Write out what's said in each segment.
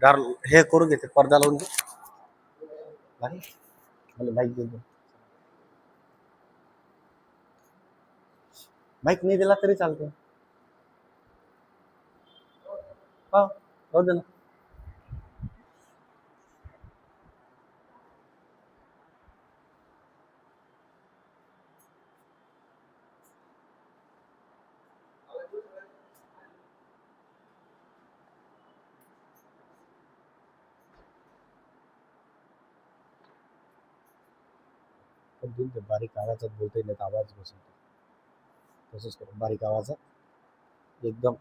दार हे करून घेते, पडदा लावून घे. मला बाईक दे. बाईक नाही दिला तरी चालतो. हा राहू दे ना. बारीक आवाजात बोलता येत, आवाज बसवतो. तसंच करू बारीक आवाजात एकदम.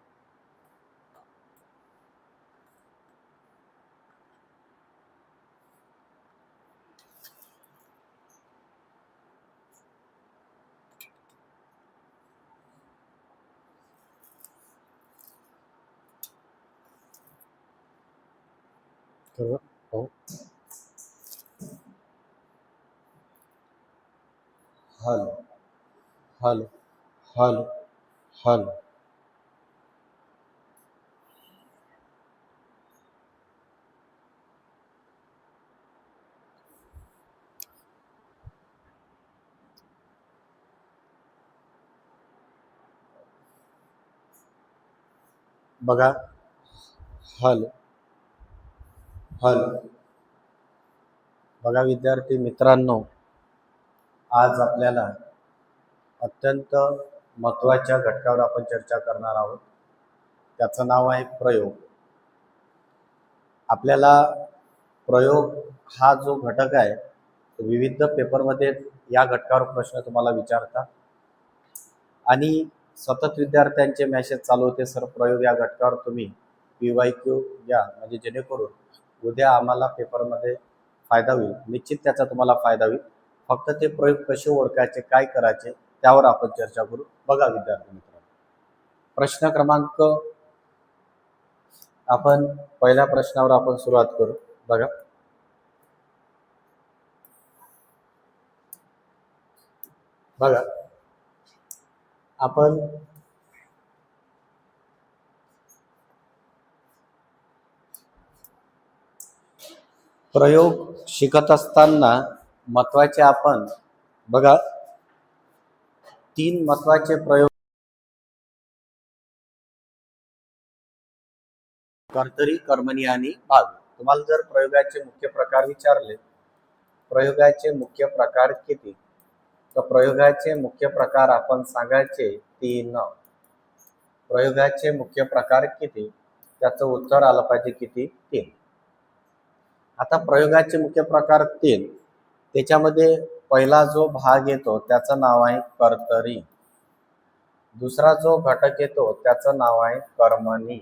हो. Hello hello hello hello. बघा. Hello hello. बघा विद्यार्थी मित्रांनो, आज आपल्याला अत्यंत महत्त्वाच्या घटकावर आपण चर्चा करणार आहोत. त्याचं नाव आहे प्रयोग. आपल्याला प्रयोग हा जो घटक आहे, विविध पेपरमध्ये या घटकावर प्रश्न तुम्हाला विचारतात आणि सतत विद्यार्थ्यांचे मेसेज चालू होते, सर प्रयोग या घटकावर तुम्ही PYQ या, म्हणजे जेणेकरून उद्या आम्हाला पेपरमध्ये फायदा होईल. निश्चित त्याचा तुम्हाला फायदा होईल. फक्त ते प्रयोग कसे ओळखायचे, काय करायचे, त्यावर आपण चर्चा करू. बघा विद्यार्थी मित्रांनो, प्रश्न क्रमांक आपण पहिल्या प्रश्नावर आपण सुरुवात करू. बघा. बघा आपण प्रयोग शिकत असताना महत्वाचे आपण बघा 3 महत्वाचे प्रयोग. कर्तरी, कर्मणी आणि भावी. तुम्हाला जर प्रयोगाचे मुख्य प्रकार विचारले, प्रयोगाचे मुख्य प्रकार किती, तर प्रयोगाचे मुख्य प्रकार आपण सांगायचे 3. प्रयोगाचे मुख्य प्रकार किती, त्याचं उत्तर आलं पाहिजे किती, 3. आता प्रयोगाचे मुख्य प्रकार 3, त्याच्यामध्ये पहिला जो भाग येतो त्याचं नाव आहे कर्तरी. दुसरा जो घटक येतो त्याचं नाव आहे कर्मणी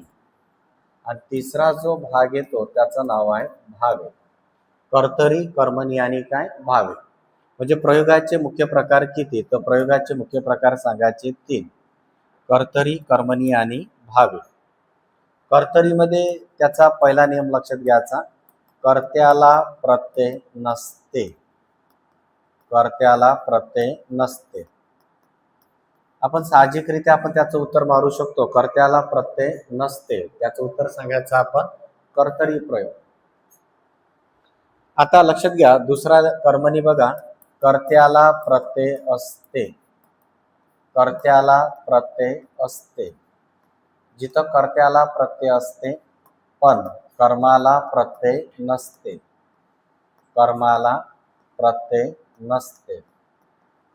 आणि तिसरा जो भाग येतो त्याचं नाव आहे भावे. कर्तरी, कर्मणी आणि काय, भावे. म्हणजे प्रयोगाचे मुख्य प्रकार किती, तर प्रयोगाचे मुख्य प्रकार सांगायचे 3. कर्तरी, कर्मणी आणि भावे. कर्तरीमध्ये त्याचा पहिला नियम लक्षात घ्यायचा, कर्त्याला प्रत्यय नसते. कर्त्याला प्रत्यय नसते. आपण साहजिकरित्या आपण त्याचं उत्तर मारू शकतो, कर्त्याला प्रत्यय नसते. त्याचं उत्तर सांगायचं आपण कर्तरी प्रयोग. आता लक्षात घ्या, दुसरा कर्मणी बघा, कर्त्याला प्रत्यय असते. कर्त्याला प्रत्यय असते. जिथं कर्त्याला प्रत्यय असते पण कर्माला प्रत्यय नसते. कर्माला प्रत्यय नसते.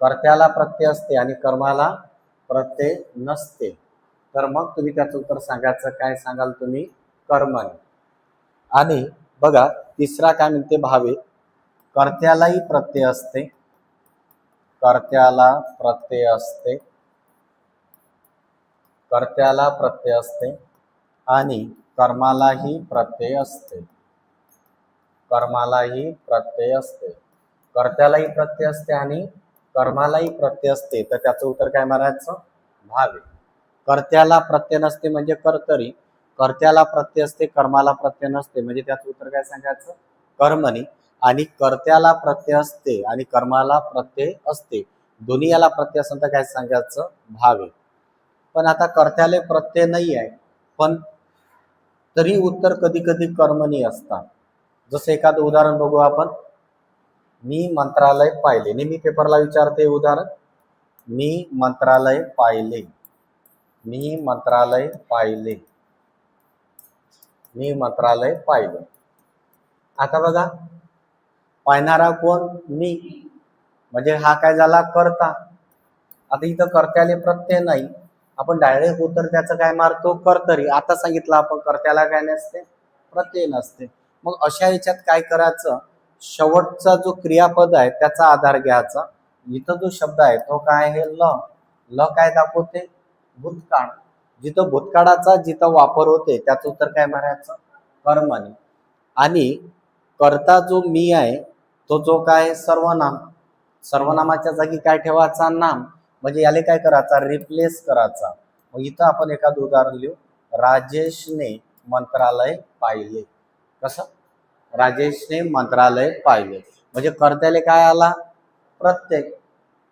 कर्त्याला प्रत्यय असते आणि कर्माला प्रत्यय नसते, तर मग तुम्ही त्याचं उत्तर सांगायचं काय सांगाल तुम्ही, कर्मणी. आणि बघा तिसरा काय म्हणते, भावे. कर्त्यालाही प्रत्यय असते. कर्त्याला प्रत्यय असते. कर्त्याला प्रत्यय असते आणि कर्मालाही प्रत्यय असते. कर्मालाही प्रत्यय असते. कर्त्यालाही प्रत्यय असते आणि कर्मालाही प्रत्यय असते, तर त्याचं उत्तर काय मारायचं, भावे. कर्त्याला प्रत्यय नसते म्हणजे कर्तरी. कर्त्याला प्रत्यय असते, कर्माला प्रत्यय नसते म्हणजे त्याचं उत्तर काय सांगायचं, कर्मणी. आणि कर्त्याला प्रत्यय असते आणि कर्माला प्रत्यय असते, दोन्ही याला प्रत्यय असेल तर काय सांगायचं, भाव आहे. पण आता कर्त्याला प्रत्यय नाही आहे, पण तरी उत्तर कधी कधी कर्मणी असतात. जसं एखादं उदाहरण बघू आपण. मी मंत्रालय पाहिले, नेहमी पेपरला विचारते उदाहरण. मी मंत्रालय पाहिले, मी मंत्रालय पाहिले, मी मंत्रालय पाहिले. आता बघा, पाहणारा कोण, मी, म्हणजे हा काय झाला, कर्ता. आता इथं कर्त्याले प्रत्यय नाही, आपण डायरेक्ट उत्तर त्याचं काय मारतो, कर्तरी. आता सांगितलं आपण कर्त्याला काय नसते, प्रत्यय नसते. मग अशा याच्यात काय करायचं, शेवटचा जो क्रियापद आहे त्याचा आधार घ्यायचा. इथं जो शब्द आहे तो काय आहे, ल. ल काय दाखवते, भूतकाळ. जिथं भूतकाळाचा जिथं वापर होते त्याचं उत्तर काय मारायचं, कर्मणी. आणि कर्ता जो मी आहे तो जो काय, सर्वनाम. सर्वनामाच्या जागी काय ठेवायचा, नाम. म्हणजे याले काय करायचा, रिप्लेस करायचा. मग इथं आपण एखादं उदाहरण लिहू. राजेशने मंत्रालय पाहिले. कसं, राजेशने मंत्रालय पाहिले. म्हणजे कर्त्याले काय आला, प्रत्यय.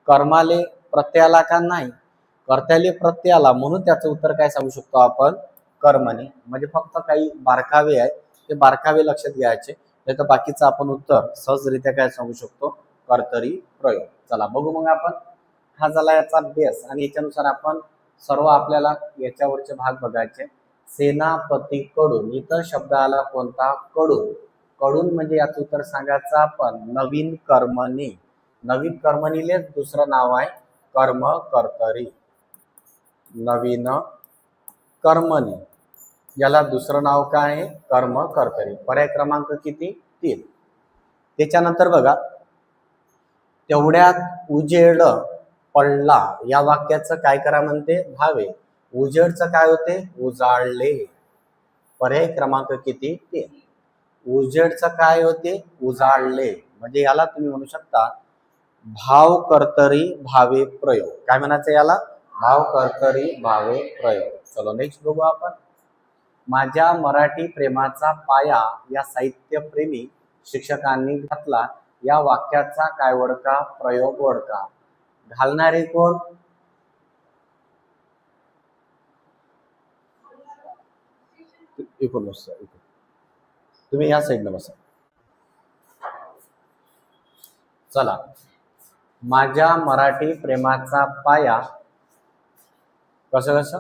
कर्माले प्रत्यय आला का, नाही. कर्त्याले प्रत्यय आला म्हणून त्याचं उत्तर काय सांगू शकतो आपण, कर्मणी. म्हणजे फक्त काही बारकावे आहेत, ते बारकावे लक्षात घ्यायचे, नाही तर बाकीचं आपण उत्तर सहजरित्या काय सांगू शकतो, कर्तरी प्रयोग. चला बघू मग आपण. हा झाला याचा बेस, आणि याच्यानुसार आपण सर्व आपल्याला याच्यावरचे भाग बघायचे. सेनापतीकडून, इथं शब्द आला कोणता, कडून. कडून म्हणजे याचं उत्तर सांगायचं आपण, नवीन कर्मणी. नवीन कर्मणीलेच दुसरं नाव आहे कर्म कर्तरी. नवीन कर्मणी याला दुसरं नाव काय आहे, कर्म कर्तरी. पर्याय क्रमांक किती, 3. त्याच्यानंतर बघा, तेवढ्यात उजेड पडला, या वाक्याचं काय करा म्हणते, भावे. उजेडचं काय होते, उजाळले. पर्याय क्रमांक किती, 3. उजेडचं काय होते, उजाळले. म्हणजे याला तुम्ही म्हणू शकता भाव कर्तरी भावे प्रयोग. काय म्हणायचं याला, भाव कर्तरी भावे प्रयोग. चलो नेक्स्ट बघू आपण. माझ्या मराठी प्रेमाचा पाया या साहित्यप्रेमी शिक्षकांनी घातला, या वाक्याचा काय वडका, प्रयोग वडका. घालणारे कोण, तुम्ही या साईडला बसा. चला, माझ्या मराठी प्रेमाचा पाया, कसं कसं,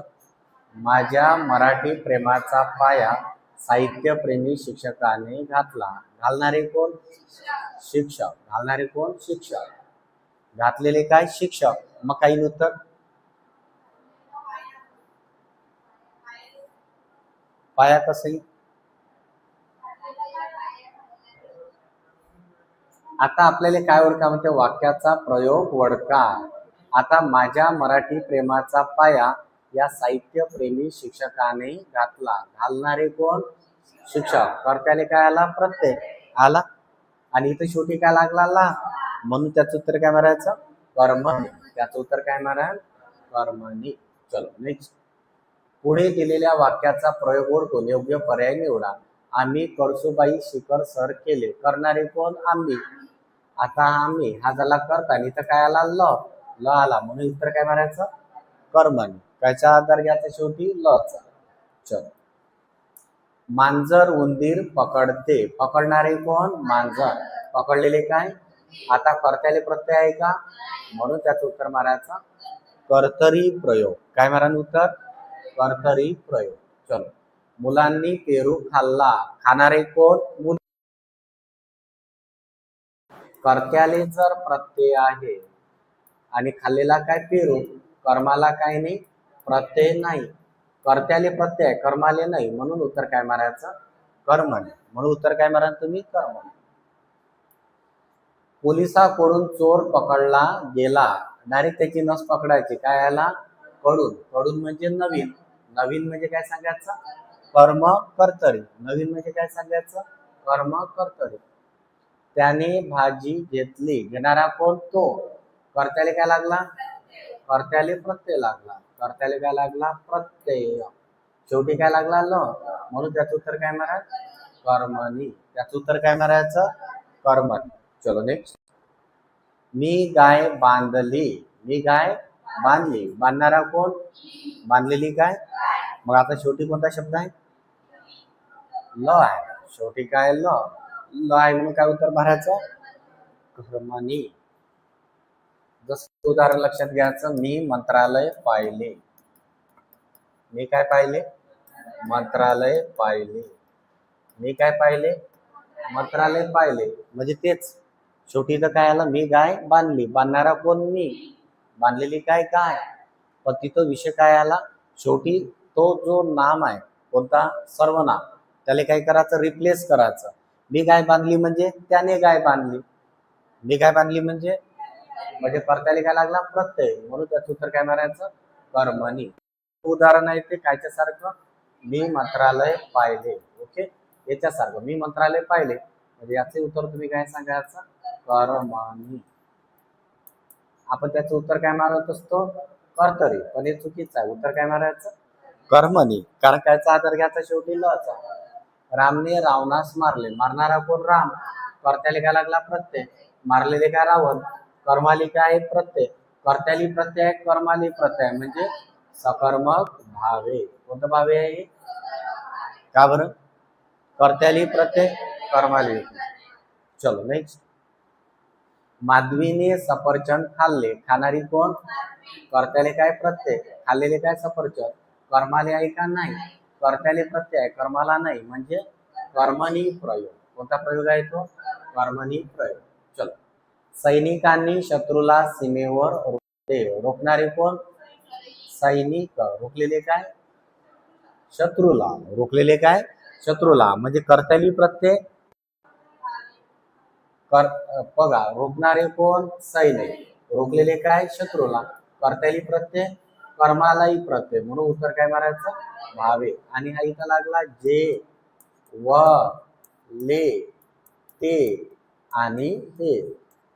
माझ्या मराठी प्रेमाचा पाया साहित्यप्रेमी शिक्षकाने घातला. घालणारे कोण, शिक्षक. घालणारे कोण, शिक्षक. घातलेले काय, शिक्षक. मग काही उत्तर, पाया कसं. आता आपल्याला काय वडका म्हणते, वाक्याचा प्रयोग वडका. आता माझ्या मराठी प्रेमाचा पाया या साहित्यप्रेमी शिक्षकाने घातला. घालणारे कोण, शिक्षक. कर्त्याले काय आला, प्रत्यय आला. आणि इथं शेवटी काय लागला, ला. म्हणून त्याचं उत्तर काय मारायचं, कर्मणी. त्याचं उत्तर काय मारा, कर्मणी. चलो नेक्स्ट. पुढे दिलेल्या वाक्याचा प्रयोग ओळखून योग्य पर्याय निवडा. आम्ही कळसुबाई शिखर सर केले. करणारे कोण, आम्ही. आता आम्ही हा झाला करता, आणि इथं काय आला, ल. ल आला म्हणून उत्तर काय मारायचं, कर्मणी. कायचा आधार घ्यायचा शेवटी, लचा. चल. मांजर उंदीर पकडते. पकडणारे कोण, मांजर. पकडलेले काय, आता कर्त्याले प्रत्यय आहे का, म्हणून त्याचं उत्तर मारायचं कर्तरी प्रयोग. काय मारा उत्तर, कर्तरी प्रयोग. चलो. मुलांनी पेरू खाल्ला. खाणारे कोण, मुल. कर्त्याले जर प्रत्यय आहे आणि खाल्लेला काय, पेरू. कर्माला काय नाही, प्रत्यय नाही. कर्त्याले प्रत्यय, कर्माले नाही, म्हणून उत्तर काय मारायचं, कर्मणी. म्हणून उत्तर काय मारा तुम्ही, कर्मणी. पोलिसाकडून चोर पकडला गेला. डायरेक्ट त्याची नस पकडायची. काय आला, कडून. कडून म्हणजे नवीन. नवीन म्हणजे काय सांगायचं, कर्म कर्तरी. नवीन म्हणजे काय सांगायचं, कर्म कर्तरी. त्याने भाजी घेतली. घेणारा कोण, तो. कर्त्याले काय लागला, कर्त्याले प्रत्यय लागला. कर्त्याले काय लागला, प्रत्यय. शेवटी काय लागला, ल. म्हणून त्याचं उत्तर काय मारा, कर्मणी. त्याचं उत्तर काय मारायचं, कर्मणी. चलो नेक्स्ट. मी गाय बांधली. मी गाय बांधली. बांधणारा कोण? बांधलेली गाय. मग आता शेवटी कोणता शब्द आहे? ल आहे. शेवटी काय? ल. ल आहे म्हणून काय उत्तर भरायचं? कर्मणी. जसं उदाहरण लक्षात घ्यायचं. मी मंत्रालय पाहिले. मी काय पाहिले? मंत्रालय पाहिले. मी काय पाहिले? मंत्रालय पाहिले. म्हणजे तेच. शेवटी तर काय आलं? मी गाय बांधली. बांधणारा कोण? मी. बांधलेली काय? गाय. पण तिथं विषय काय आला? शेवटी तो जो नाम आहे कोणता? सर्वनाम, त्याला काय करायचं? रिप्लेस करायचं. मी गाय बांधली म्हणजे त्याने गाय बांधली. मी गाय बांधली म्हणजे कर्त्याला काय लागला? प्रत्यय. म्हणून त्याचं उत्तर काय मारायचं? कर्मणी. उदाहरण आहे ते कायच्या सारखं? मी मंत्रालय पाहिले. ओके, याच्यासारखं. मी मंत्रालय पाहिले म्हणजे याचे उत्तर तुम्ही काय सांगायचं? कर्मणी. आपण त्याचं उत्तर काय मारत असतो? कर्तरी. पण हे चुकीचं आहे. उत्तर काय मारायचं? कर्मणी. कारण कायचा आधार घ्यायचा? शेवटी लचा. रामने रावणास मारले. मारणारा कोण? राम. कर्त्याला काय लागला? प्रत्यय. मारलेले काय? रावण. कर्माली काय? प्रत्यय. कर्त्याली प्रत्यय, कर्माली प्रत्यय म्हणजे सकर्मक भावे. कोणतं भावे आहे? का बरं? कर्त्याली प्रत्यय, कर्माली. चलो नेक्स्ट. माधवीने सफरचंद खाल्ले. खाणारी कोण? कर्त्याले काय? प्रत्यय. खाल्लेले काय? सफरचंद. कर्माले आहे का? नाही. कर्त्याले प्रत्यय आहे, कर्माला नाही. म्हणजे कर्मणी प्रयोग. कोणता प्रयोग आहे तो? कर्मणी प्रयोग. चलो. सैनिकांनी शत्रूला सीमेवर रोखले. रोखणारे कोण? सैनिक. रोखलेले काय? शत्रूला. रोखलेले काय? शत्रूला. म्हणजे कर्त्याली प्रत्यय. बघा, रोखणारे कोण? सैनिक. रोखलेले काय? शत्रूला. कर्त्याली प्रत्यय, कर्मालाही प्रत्यय. म्हणून उत्तर काय मारायचं? भावे. आणि हा इथं लागला जे, व, ले, ते आणि हे.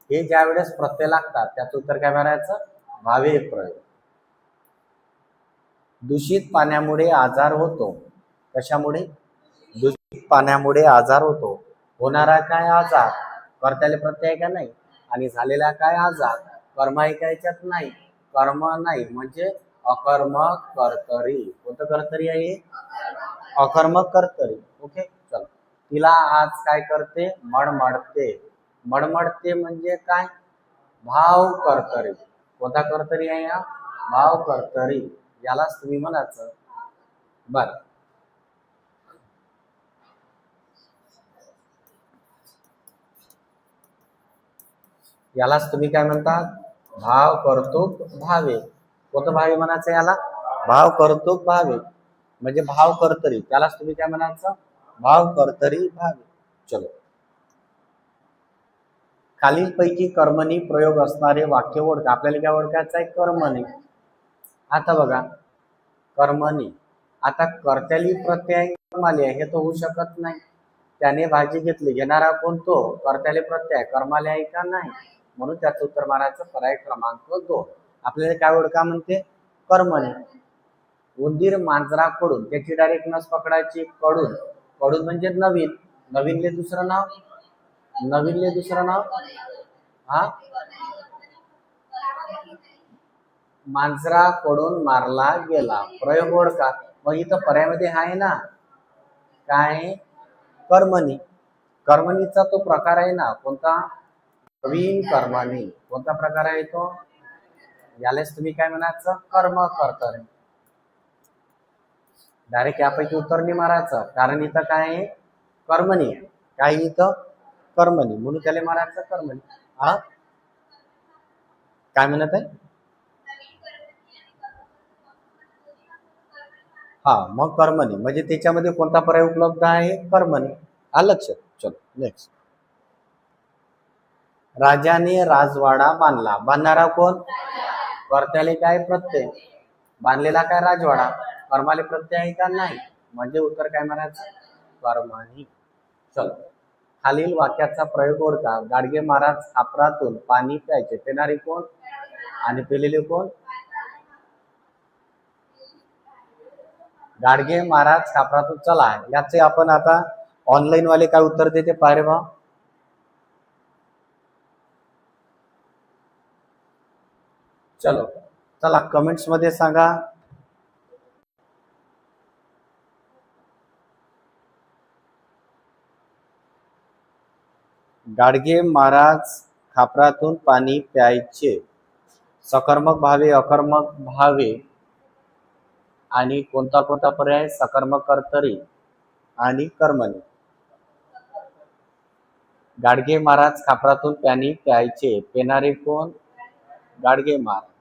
हे ज्या वेळेस प्रत्यय लागतात त्याचं उत्तर काय मारायचं? भावे प्रयोग. दूषित पाण्यामुळे आजार होतो. कशामुळे? दूषित पाण्यामुळे आजार होतो. होणारा काय? आजार. कर्त्याले प्रत्यय का? नाही. आणि झालेला काय? आजार. कर्म ऐकायच्यात नाही. कर्म नाही म्हणजे अकर्मक कर्तरी. कोणतं कर्तरी आहे? अकर्मक कर्तरी. ओके, चल. तिला आज काय करते? मळमळते. मळमळते म्हणजे काय? भाव कर्तरी. कोणता कर्तरी आहे हा? भाव कर्तरी. यालाच तुम्ही म्हणायचं. बर, यालाच तुम्ही काय म्हणतात? भाव कर्तृक भावे. कोणतं भावे म्हणायचं याला? भाव कर्तृक भावे म्हणजे भाव कर्तरी. त्यालाच तुम्ही काय म्हणायचं? भाव कर्तरी भावे. चलो. खालीलपैकी कर्मणी प्रयोग असणारे वाक्य ओळखा. आपल्याला काय ओळखायचं आहे? कर्मणी. आता बघा, कर्मणी. आता कर्त्याली प्रत्यय कर्माली आहे हे तर होऊ शकत नाही. त्याने भाजी घेतली. घेणारा कोण? तो. कर्त्याले प्रत्यय, कर्माले आहे का? नाही. म्हणून त्याचं उत्तर मारायचं पर्याय क्रमांक 2. आपल्याला काय ओळखा म्हणते? कर्मणी. उंदीर मांजराकडून. त्याची डायरेक्ट नस पकडायची. कडून. कडून म्हणजे नवीन. नवीनले दुसरं नाव. नवीनले दुसरं नाव. हा, मांजराकडून मारला गेला. प्रयोग ओळखा. मग इथं पर्यायामध्ये आहे ना काय? कर्मणी. कर्मणीचा तो प्रकार आहे ना कोणता? नवीन कर्मणी. कोणता प्रकार आहे तो? यालाच तुम्ही काय म्हणायचं? कर्म कर्तरी. डायरेक्ट यापैकी उत्तर नाही मारायचं. कारण इथं काय आहे? कर्मणी. काय इथं? कर्मणी. म्हणून त्याला मारायचं कर्मणी. हा, काय म्हणत आहे? हा, मग कर्मणी म्हणजे त्याच्यामध्ये कोणता पर्याय उपलब्ध आहे? कर्मणी. आलं लक्षात. चलो नेक्स्ट. राजाने राजवाडा बांधला. बांधणारा कोण? कर्त्याले काय? प्रत्यय. बांधलेला काय? राजवाडा. कर्माले प्रत्यय आहे का? नाही. म्हणजे उत्तर काय म्हणायचं? कर्मणी. चलो. खालील वाक्याचा प्रयोग ओळखा. गाडगे महाराज खापरातून पाणी प्यायचे. पिणारी कोण? आणि पिलेले कोण? गाडगे महाराज खापरातून. चला, याचे आपण आता ऑनलाईन वाले काय उत्तर देते पाहिजे बा. चलो चला कमेंट्स मध्ये सांगा. गाडगे महाराज खापरातून पाणी प्यायचे. सकर्मक भावे, अकर्मक भावे आणि कोणता कोणता पर्याय? सकर्मक, कर्तरी आणि कर्मणी. गाडगे महाराज खापरातून पाणी प्यायचे. पेणारे कोण? गाडगे महाराज.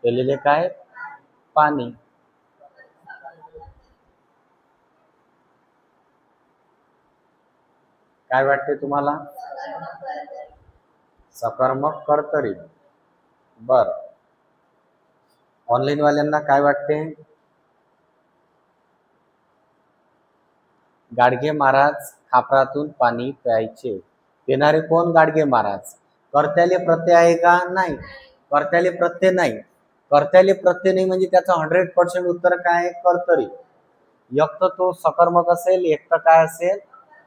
पेलेले काय? पाणी. काय वाटते तुम्हाला? सकर्मक, कर्तरी. बर. ऑनलाईन वाल्यांना काय वाटते? गाडगे महाराज खापरातून पाणी प्यायचे. पिणारे कोण? गाडगे महाराज. कर्त्याले प्रत्यय आहे का? नाही. कर्त्याले प्रत्यय नाही. कर्त्याले प्रत्यय नाही म्हणजे त्याचं 100% उत्तर काय आहे? कर्तरी. एक तर तो सकर्मक असेल, एक तर काय असेल?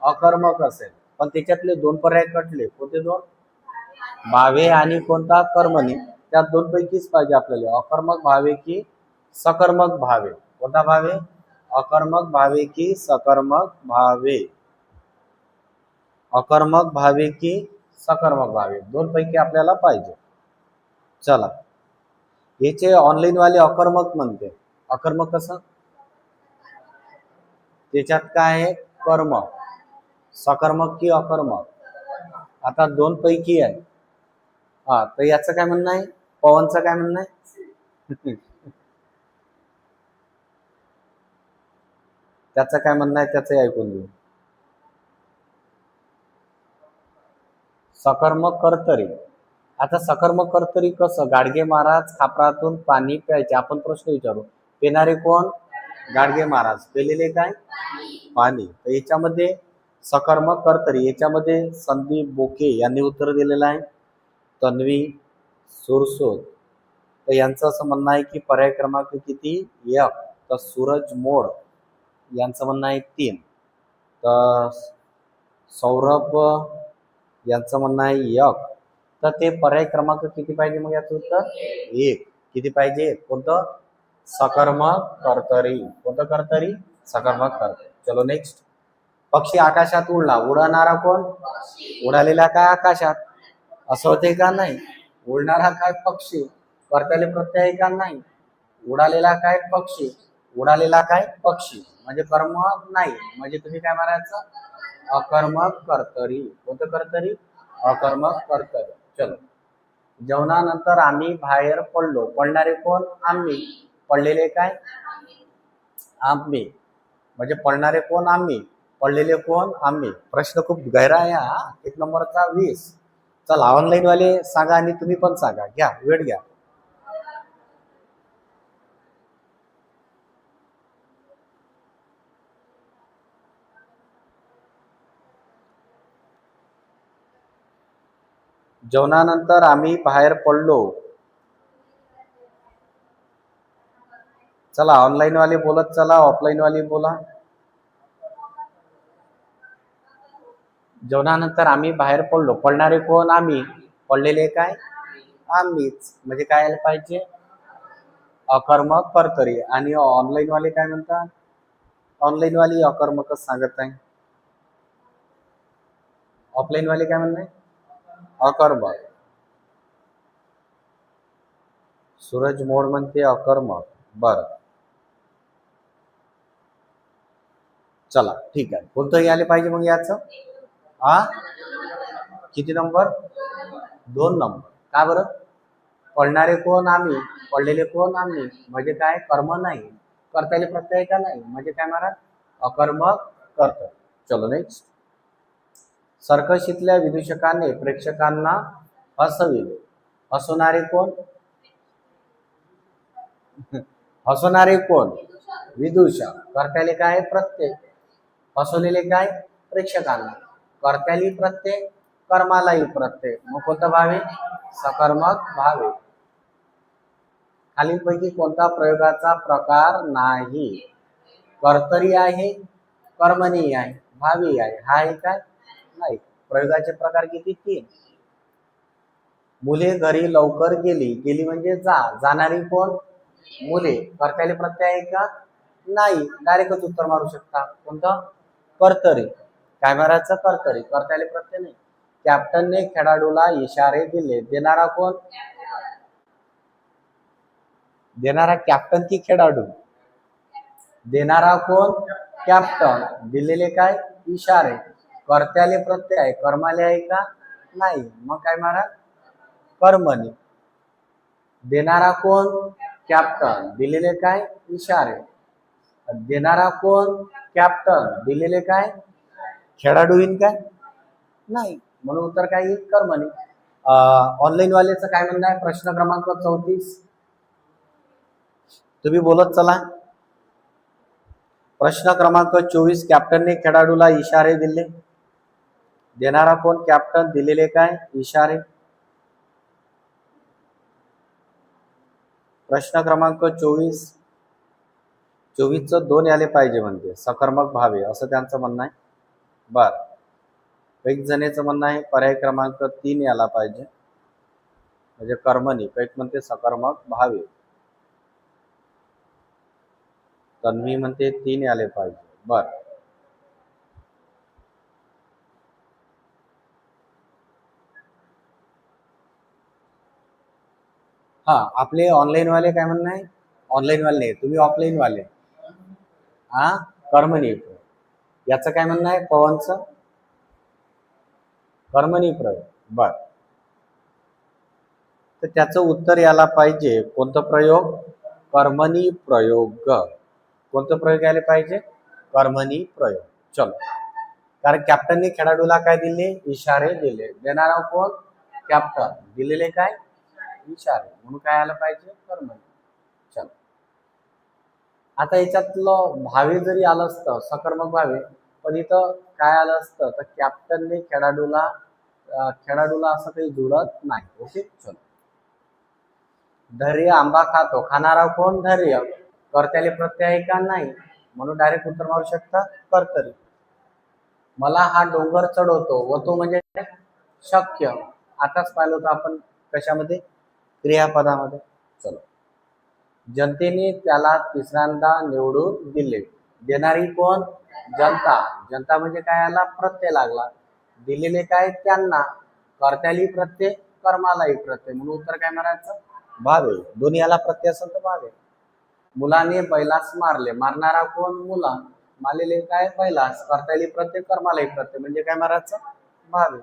अकर्मक असेल. पण त्याच्यातले दोन पर्याय कटले. कोणते दोन? भावे आणि कोणता? कर्मणी. त्या दोन पैकीच पाहिजे आपल्याला. अकर्मक भावे की सकर्मक भावे? कोणता भावे? अकर्मक भावे की सकर्मक भावे? अकर्मक भावे की सकर्मक भावे? दोन पैकी आपल्याला पाहिजे. चला, याचे ऑनलाईन वाले अकर्मक म्हणते. अकर्मक कसं? त्याच्यात काय आहे? कर्म. सकर्मक की अकर्मक? आता दोन पैकी आहे. हा, तर याचं काय म्हणणं आहे? पवनचं काय म्हणणं आहे? त्याचं काय म्हणणं आहे? त्याचं ऐकून घेऊ. सकर्मक, कर्तरी. आता सकर्मक, कर्तरी कसं? गाडगे महाराज खापरातून पाणी प्यायचे. आपण प्रश्न विचारू. पिणारे कोण? गाडगे महाराज. पेलेले काय? पाणी. तर याच्यामध्ये सकर्मक, कर्तरी याच्यामध्ये संदीप बोके यांनी उत्तर दिलेलं आहे. तन्वी सुरसोद. तर यांचं असं म्हणणं आहे की पर्याय क्रमांक किती? 1. तर सूरज मोड यांचं म्हणणं आहे 3. तर सौरभ यांचं म्हणणं आहे 1. तर ते पर्याय क्रमांक किती पाहिजे मग याचं उत्तर? 1. किती पाहिजे? कोणतं? सकर्मक, कर्तरी. कोणतं कर्तरी? सकर्मक, कर्तरी. चलो नेक्स्ट. पक्षी आकाशात उडला. उडणारा कोण? उडालेला काय आकाशात? असं होते का? नाही. उडणारा काय? पक्षी. कर्त्याले प्रत्यय आहे का? नाही. उडालेला काय? पक्षी. उडालेला काय? पक्षी. म्हणजे कर्म नाही. म्हणजे तुम्ही काय मारायचं? अकर्मक, कर्तरी. कोणतं कर्तरी? अकर्मक, कर्तरी. चलो. जेवणानंतर आम्ही बाहेर पडलो. पडणारे कोण? आम्ही. पडलेले काय? आम्ही. म्हणजे पडणारे कोण? आम्ही. पडलेले कोण? आम्ही. प्रश्न खूप गहरा आहे हा. 1 नंबरचा 20. चला, ऑनलाईन वाले सांगा आणि तुम्ही पण सांगा. घ्या, वेळ घ्या. जेवणानंतर आम्ही बाहेर पडलो. चला, ऑनलाईन वाले बोलत चला, ऑफलाईन वाले बोला. जेवणानंतर आम्ही बाहेर पडलो. पडणारे कोण? आम्ही. पडलेले काय? आम्हीच. म्हणजे काय आलं पाहिजे? अकर्मक, कर्तरी. आणि ऑनलाईन वाले काय म्हणतात? ऑनलाईन वाली अकर्मकच सांगत आहे. ऑफलाईन वाले काय म्हणणे? अकर्मक. सूरज मोड म्हणते अकर्मक. बर, चला ठीक आहे. कोणतं आले पाहिजे मग याचं? हा, किती नंबर? 2 नंबर. का बरं? पडणारे कोण? आम्ही. पडलेले कोण? आम्ही. म्हणजे काय? कर्म नाही. कर्त्याले प्रत्यय का? नाही. म्हणजे काय महाराज? अकर्मक, कर्तव्य. चलो नेक्स्ट. सर्कशीतल्या विदूषकाने प्रेक्षकांना हसविले. हसवणारे कोण? हसवणारे कोण? विदूषक. कर्त्याले काय? प्रत्यय. हसवलेले काय? प्रेक्षकांना. कर्त्याली प्रत्यय, कर्मालाही प्रत्यय. मग कोणता भावे? सकर्मक भावे. खालीलपैकी कोणता प्रयोगाचा प्रकार नाही? कर्तरी आहे, कर्मणी आहे, भावी आहे. हा आहे काय? नाही. प्रयोगाचे प्रकार किती? 3. मुले घरी लवकर गेली, गेली म्हणजे जाणारी कोण? मुले. कर्त्याले प्रत्यय आहे का? नाही. डायरेक्टच उत्तर मारू शकता. कोणतं? कर्तरी. काय मारायचं? कर्तरी. कर्त्याले प्रत्यय नाही. कॅप्टनने खेळाडूला इशारे दिले. देणारा कोण? देणारा कॅप्टन की खेळाडू? देणारा कोण? कॅप्टन. दिलेले काय? इशारे. कर्त्याले प्रत्यय आहे, कर्माले आहे का? नाही. मग काय मारा? कर्मणी. देणारा कोण? कॅप्टन. दिलेले काय? इशारे. देणारा कोण? कॅप्टन. दिलेले काय? खेळाडू येईन काय? नाही. म्हणून उत्तर काय येईल? कर्मणी. ऑनलाईन वालेचं काय म्हणणं आहे? प्रश्न क्रमांक 34. तुम्ही बोलत चला. प्रश्न क्रमांक 24. कॅप्टनने खेळाडूला इशारे दिले. देणारा कोण? कॅप्टन. दिलेले काय? इशारे. प्रश्न क्रमांक 24. 24चं 2 याले पाहिजे म्हणते. सकर्मक भावे असं त्यांचं म्हणणं आहे. बर. कैक जणेचं म्हणणं आहे पर्याय क्रमांक 3 याला पाहिजे, म्हणजे कर्मणी. कैक म्हणते सकर्मक भावे. तन्वी म्हणते 3 याले पाहिजे. बर. हा, आपले ऑनलाईन वाले काय म्हणणं आहे? ऑनलाईन वाले नाही, तुम्ही ऑफलाईन वाले. हा, कर्मणी. याचं काय म्हणणं आहे पवनचं? कर्मणी प्रयोग. बर. तर त्याचं उत्तर यायला पाहिजे कोणतं प्रयोग? कर्मणी प्रयोग. कोणतं प्रयोग यायला पाहिजे? कर्मणी प्रयोग. चलो. कारण कॅप्टनने खेळाडूला काय दिले? इशारे दिले. देणारा कोण? कॅप्टन. दिलेले काय? इशारे. म्हणून काय आलं पाहिजे? कर्मणी. चलो. आता याच्यातलं भावे जरी आलं असतं, सकर्मक भावे, पण इथं काय आलं असतं तर कॅप्टनने खेळाडूला असं काही जुळत नाही. ओके. चलो. धैर्य आंबा खातो. खाणारा कोण? धैर्य. कर्त्याले प्रत्यय आहे का? नाही. म्हणून डायरेक्ट उत्तर मारू शकता कर्तरी. मला हा डोंगर चढवतो. व तो म्हणजे शक्य. आताच पाहिलं होतं आपण कशामध्ये? क्रियापदामध्ये. चलो. जनतेने त्याला तिसऱ्यांदा निवडून दिले. देणारी कोण? जनता. जनता म्हणजे काय आला? प्रत्यय लागला. दिलेले काय? त्यांना. कर्त्याली प्रत्यय, कर्मालाही प्रत्यय. म्हणून उत्तर काय मारायचं? भावे. दोन्ही याला प्रत्यय असेल तर भावे. मुलाने बैलास मारले. मारणारा कोण? मुला. मारलेले काय? बैलास. कर्त्याली प्रत्यय, कर्मालाही प्रत्यय. म्हणजे काय मारायचं? भावे.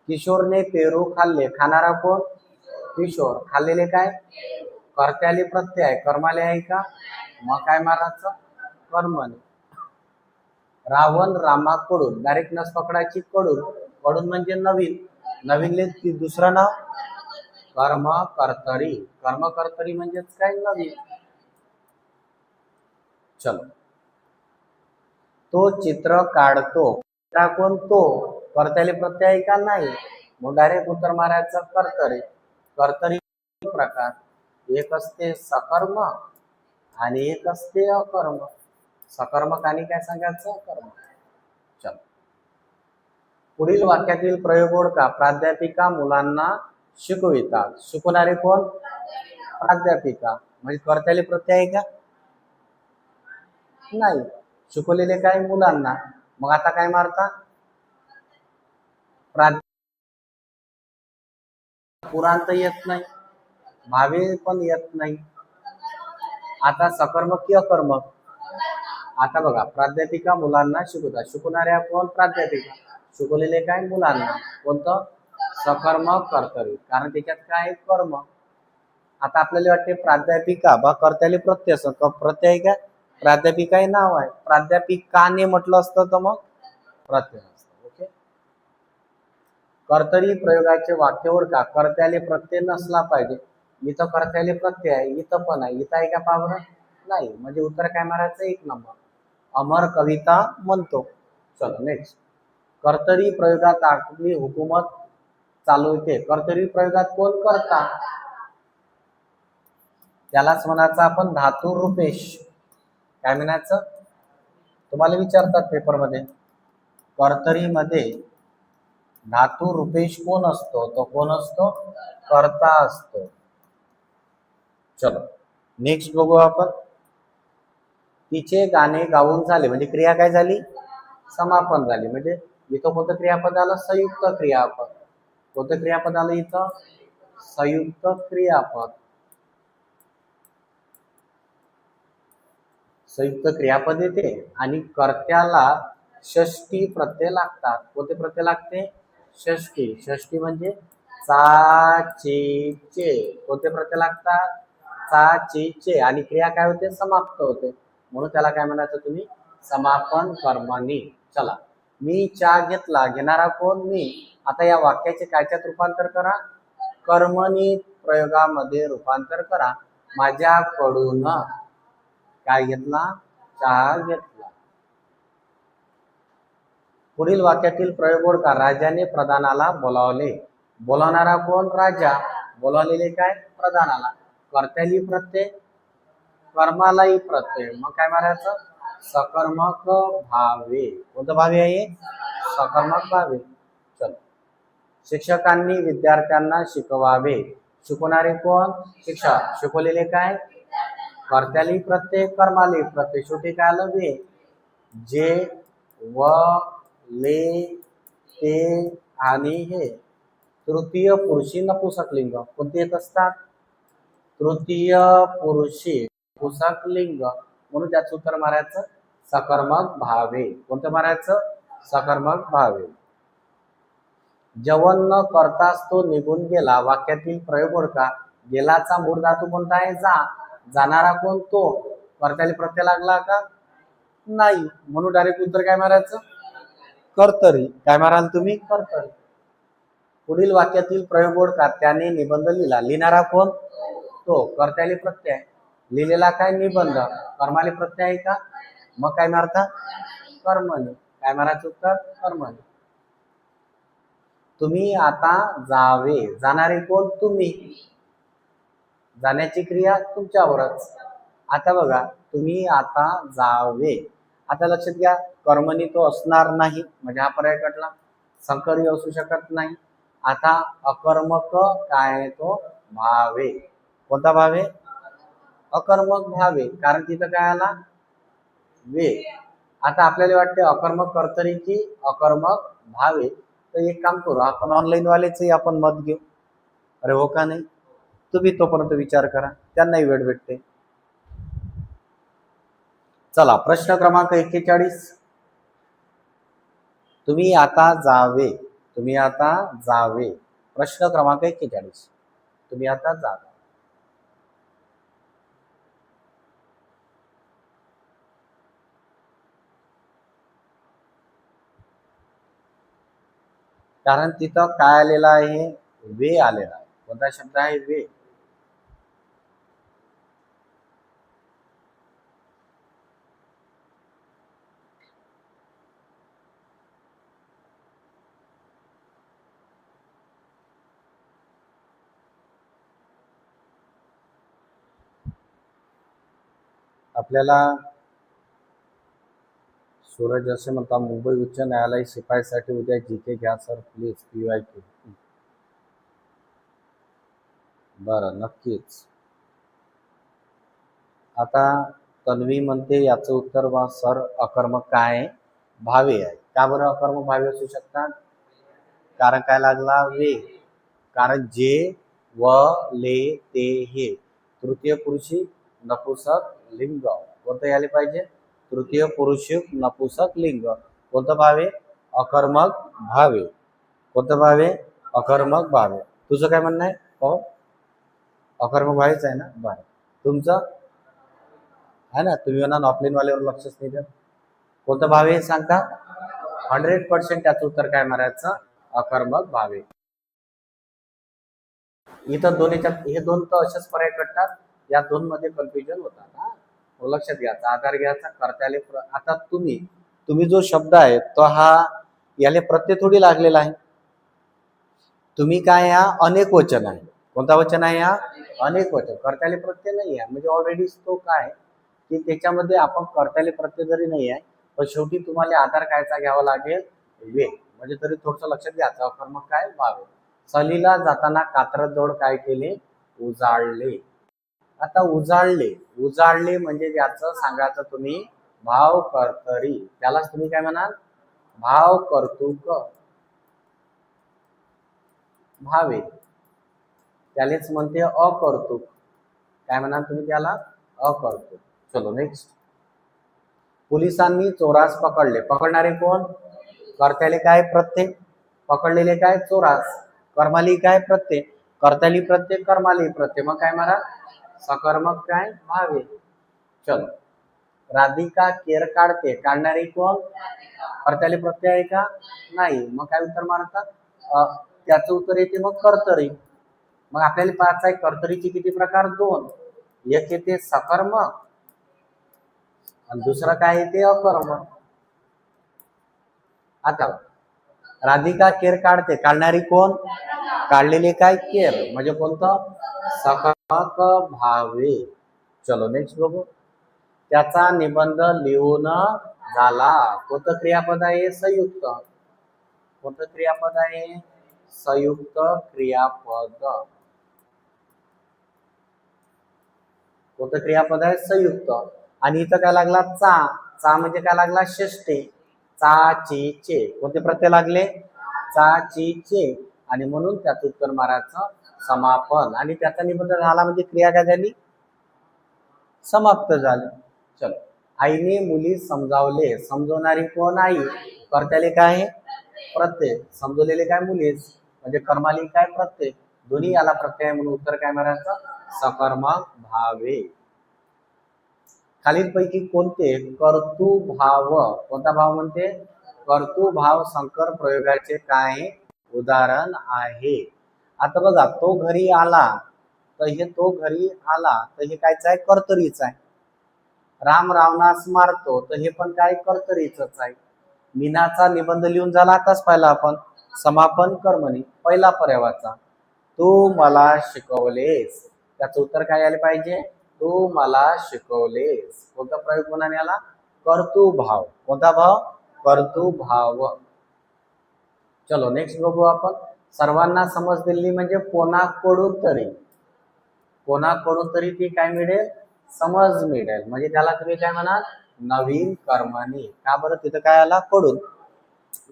किशोरने पेरू खाल्ले. खाणारा कोण? किशोर. खाल्लेले काय? कर्त्याले प्रत्यय आहे, कर्माले आहे का? मग काय मारायचं? कर्मणी. रावण रामाकडून. डायरेक्ट नस पकडायची कडून. कडून म्हणजे नवीन. नवीनले दुसरं नाव कर्म कर्तरी. कर्म कर्तरी म्हणजेच काय? नवीन. चलो. तो चित्र काढतो. कोण? तो. कर्त्याले प्रत्यय आहे का? नाही. मग डायरेक्ट उत्तर मारायचं कर्तरी. कर्तरी प्रकार. एक असते सकर्मक आणि एक असते अकर्मक. सकर्मक आणि काय सांगायचं? अकर्मक. चल. पुढील वाक्यातील प्रयोग ओळखा. प्राध्यापिका मुलांना शिकवितात. शिकवणारे कोण? प्राध्यापिका. म्हणजे कर्त्याले प्रत्यय आहे का? नाही. शिकवलेले काय? मुलांना. मग आता काय मारता? पुरांत येत नाही, भावे पण येत नाही. आता सकर्मक की अकर्मक? आता बघा, प्राध्यापिका मुलांना शिकवतात. शिकवणाऱ्या कोण? प्राध्यापिका. शिकवलेले काय? मुलांना. कोणतं? सकर्मक कर्तरी. कारण त्याच्यात काय आहे? कर्म. आता आपल्याला वाटते प्राध्यापिका बा कर्त्याले प्रत्यय असं. प्रत्यय आहे का? प्राध्यापिका हे नाव आहे. प्राध्यापिकाने म्हटलं असतं तर मग प्रत्यय असतं. ओके. कर्तरी प्रयोगाचे वाक्य ओळखा. कर्त्याले प्रत्यय नसला पाहिजे. इथं कर्त्याले प्रत्यय आहे, इथं पण आहे. इथं आहे का? पावर नाही. म्हणजे उत्तर काय मारायचं? 1 नंबर. अमर कविता म्हणतो. चलो नेक्स्ट. कर्तरी प्रयोगात आपली हुकूमत चालवते. कर्तरी प्रयोगात कोण? करता. त्यालाच म्हणायचं आपण धातू रूपेश. काय म्हणायचं? तुम्हाला विचारतात पेपरमध्ये. कर्तरी मध्ये धातू रूपेश कोण असतो? तो कोण असतो? कर्ता असतो. चलो नेक्स्ट बघू आपण. तिचे गाणे गाऊन झाले म्हणजे क्रिया काय झाली? समापन झाली. म्हणजे इथं कोणतं क्रियापद आलं? संयुक्त क्रियापद. कोणतं क्रियापद आलं इथं? संयुक्त क्रियापद. संयुक्त क्रियापद येते आणि कर्त्याला षष्टी प्रत्यय लागतात. कोणते प्रत्यय लागते? षष्टी. षष्टी म्हणजे चा चे चे. कोणते प्रत्यय लागतात? चा चे चे. आणि क्रिया काय होते? समाप्त होते. म्हणून त्याला काय म्हणायचं तुम्ही? समापन कर्मणी. चला, मी चहा घेतला. घेणारा कोण? मी. आता या वाक्याचे कायच्यात रूपांतर करा? कर्मणी प्रयोगामध्ये रूपांतर करा. माझ्याकडून काय घेतला? चहा घेतला. पुढील वाक्यातील प्रयोग ओळखा. राजाने प्रधानाला बोलावले. बोलावणारा कोण? राजा. बोलावलेले काय? प्रधानाला. कर्त्याली प्रत्यय, कर्मालाही प्रत्यय. मग काय मारायचं? सकर्मक भावे. कोणतं भावे आहे? सकर्मक भावे. चल, शिक्षकांनी विद्यार्थ्यांना शिकवावे. शिकवणारे कोण? शिक्षक. शिकवलेले काय? कर्त्याली प्रत्यय, कर्माली प्रत्यय. शेवटी काय आलं? वे. जे, व, ले, ते आणि हे. तृतीय पुरुषी नपुंसकलिंग कोणते येत असतात? तृतीय पुरुषी नपुंसकलिंग. म्हणून त्याचं उत्तर मारायचं सकर्मक भावे. कोणतं मारायचं? सकर्मक भावे. जेवण न करताच तो निघून गेला. वाक्यातील प्रयोग ओळखा. गेलाचा मूळ धातू कोणता आहे? जा. जाणारा कोण? तो. कर्त्याला प्रत्यय लागला का? नाही. म्हणून डायरेक्ट उत्तर काय मारायचं? कर्तरी. काय माराल तुम्ही? कर्तरी. पुढील वाक्यातील प्रयोग ओळखा. त्याने निबंध लिहिला. लिहिणारा कोण? तो. कर्त्याला प्रत्यय. लिहिलेला काय? निबंध. कर्माले प्रत्यय आहे का? मग काय मारता? कर्मणी. काय मारायचं उत्तर? कर्मणी. तुम्ही आता जावे. जाणारे कोण? तुम्ही. जाण्याची क्रिया तुमच्यावरच. आता बघा, तुम्ही आता जावे. आता लक्षात घ्या, कर्मणी तो असणार नाही म्हणजे हा पर्याय कटला. संकरी असू शकत नाही. आता अकर्मक काय आहे? तो भावे. कोणता भावे? अकर्मक भावे. कारण तिथं काय आला? वे. आता आपल्याला वाटते अकर्मक कर्तरी की अकर्मक भावे. तर एक काम करू, आपण ऑनलाईन वालेच आपण मत घेऊ. अरे हो का नाही? तुम्ही तोपर्यंत विचार करा, त्यांनाही वेळ भेटते. चला, प्रश्न क्रमांक 41. तुम्ही आता जावे. तुम्ही आता जावे. प्रश्न क्रमांक 41. तुम्ही आता जावे. कारण तिथं काय आलेलं आहे? वे आलेला आहे. कोणता शब्द आहे? वे. आपल्याला सूरज असे म्हणता, मुंबई उच्च न्यायालय शिपाईसाठी उद्या जीके घ्या सर प्लीज. PYQ. बरं, नक्कीच. आता तन्वी म्हणते याचं उत्तर बा सर अकर्मक काय आहे? भावे आहे. का बरं अकर्मक भावे असू शकतात? कारण काय लागला? वे. कारण जे, व, ले, ते, हे. तृतीय पुरुषी नपुंसक लिंग. कोणतं यायला पाहिजे? तृतीय पुरुषी नपुंसक लिंग. कोणतं भावे? अकर्मक भावे. कोणतं भावे? अकर्मक भावे. तुझं काय म्हणणं आहे? हो, अकर्मक भावेच आहे ना? बरं. तुमचं आहे ना? तुम्ही म्हणा ऑफलाईन वाल्यावर लक्षच नाही देत. कोणतं भावे सांगता? 100% त्याचं उत्तर काय मारायचं? अकर्मक भावे. इथं दोन याच्यात हे दोन तर असेच पर्याय कटतात. या दोन मध्ये कन्फ्युजन होतात. हा, लक्षात घ्यायचा, आधार घ्यायचा. कर्त्याले आता तुम्ही तुम्ही जो शब्द आहे तो हा याले प्रत्यय थोडी लागलेला आहे. तुम्ही काय? हा अनेक वचन आहे. कोणता वचन आहे? हा अनेक वचन. कर्त्याले प्रत्यय नाही आहे म्हणजे ऑलरेडी तो काय की त्याच्यामध्ये आपण कर्त्याले प्रत्यय जरी नाही आहे पण शेवटी तुम्हाला आधार कायचा घ्यावा लागेल? वे. म्हणजे तरी थोडस लक्षात घ्यायचं. अकर्मक काय व्हावे. सहलीला जाताना कात्रजोड काय केले? उजाळले. आता उजाळले, उजाळले म्हणजे ज्याचं सांगायचं तुम्ही भाव कर्तरी, त्यालाच तुम्ही काय म्हणाल? भाव कर्तुक भावे, त्यालाच म्हणते अकर्तुक. काय म्हणाल तुम्ही त्याला? अकर्तुक. चलो नेक्स्ट. पोलिसांनी चोरास पकडले. पकडणारे कोण? कर्त्याले काय? प्रत्यय. पकडलेले काय? चोरास. कर्माली काय? प्रत्यय. कर्त्याली प्रत्यय, कर्माली प्रत्यय. मग काय म्हणा? सकर्मक काय व्हावे. चलो. राधिका केर काढते. काढणारी कोण? कर्त्याले प्रत्यय आहे का? नाही. मग काय उत्तर मारतात? त्याचं उत्तर येते मग कर्तरी. मग आपल्याला पाहायचं आहे कर्तरीचे किती प्रकार? दोन. एक येते सकर्मक आणि दुसरं काय येते? अकर्मक. आता राधिका केर काढते. काढणारी कोण? काढलेले काय? केर. म्हणजे कोणतं? सकर्मक भावे. चलो नेक्स्ट बघू. त्याचा निबंध लिहून झाला. कोणतं क्रियापद आहे? संयुक्त. कोणतं क्रियापद आहे? संयुक्त क्रियापद. कोणतं क्रियापद आहे? संयुक्त. आणि इथं काय लागला? चा. चा म्हणजे काय लागला? षष्ठी. चा ची चे. कोणते प्रत्यय लागले? चा ची चे. आणि म्हणून त्याचं उत्तर मारायचं समापन. आणि त्याचा निबंध झाला म्हणजे क्रिया काय झाली? समाप्त झाली. चलो. आईने मुली समजावले. समजवणारी कोण? आई. कर्त्याले काय आहे? प्रत्यय. समजवलेले काय? मुलीच. म्हणजे कर्माली काय? प्रत्यय. दोन्ही याला प्रत्यय म्हणून उत्तर काय मारायचं? सकर्मक भावे. खालीलपैकी कोणते कर्तृभाव, कोणता भाव म्हणते? कर्तृभाव संकर प्रयोगाचे काय उदाहरण आहे? आता बघा, तो घरी आला, तर हे तो घरी आला तर हे कायच आहे? कर्तरीच आहे. राम रावणास मारतो तर हे पण काय? कर्तरीच आहे. मीनाचा निबंध लिहून झाला. आताच पाहिला आपण. समापन कर्मणी. पहिला पर्यायाचा. तू मला शिकवलेस. त्याचं उत्तर काय आले पाहिजे? तू मला शिकवलेस. कोणता प्रयोग म्हणून याला? कर्तृभाव. कोणता भाव? कर्तृभाव. चलो नेक्स्ट बघू आपण. सर्वांना समज दिली म्हणजे कोणाकडून तरी. कोणाकडून तरी ती काय मिळेल? समज मिळेल. म्हणजे त्याला तुम्ही काय म्हणाल? नवीन कर्मणी. का बरं? तिथं काय आला? कडून.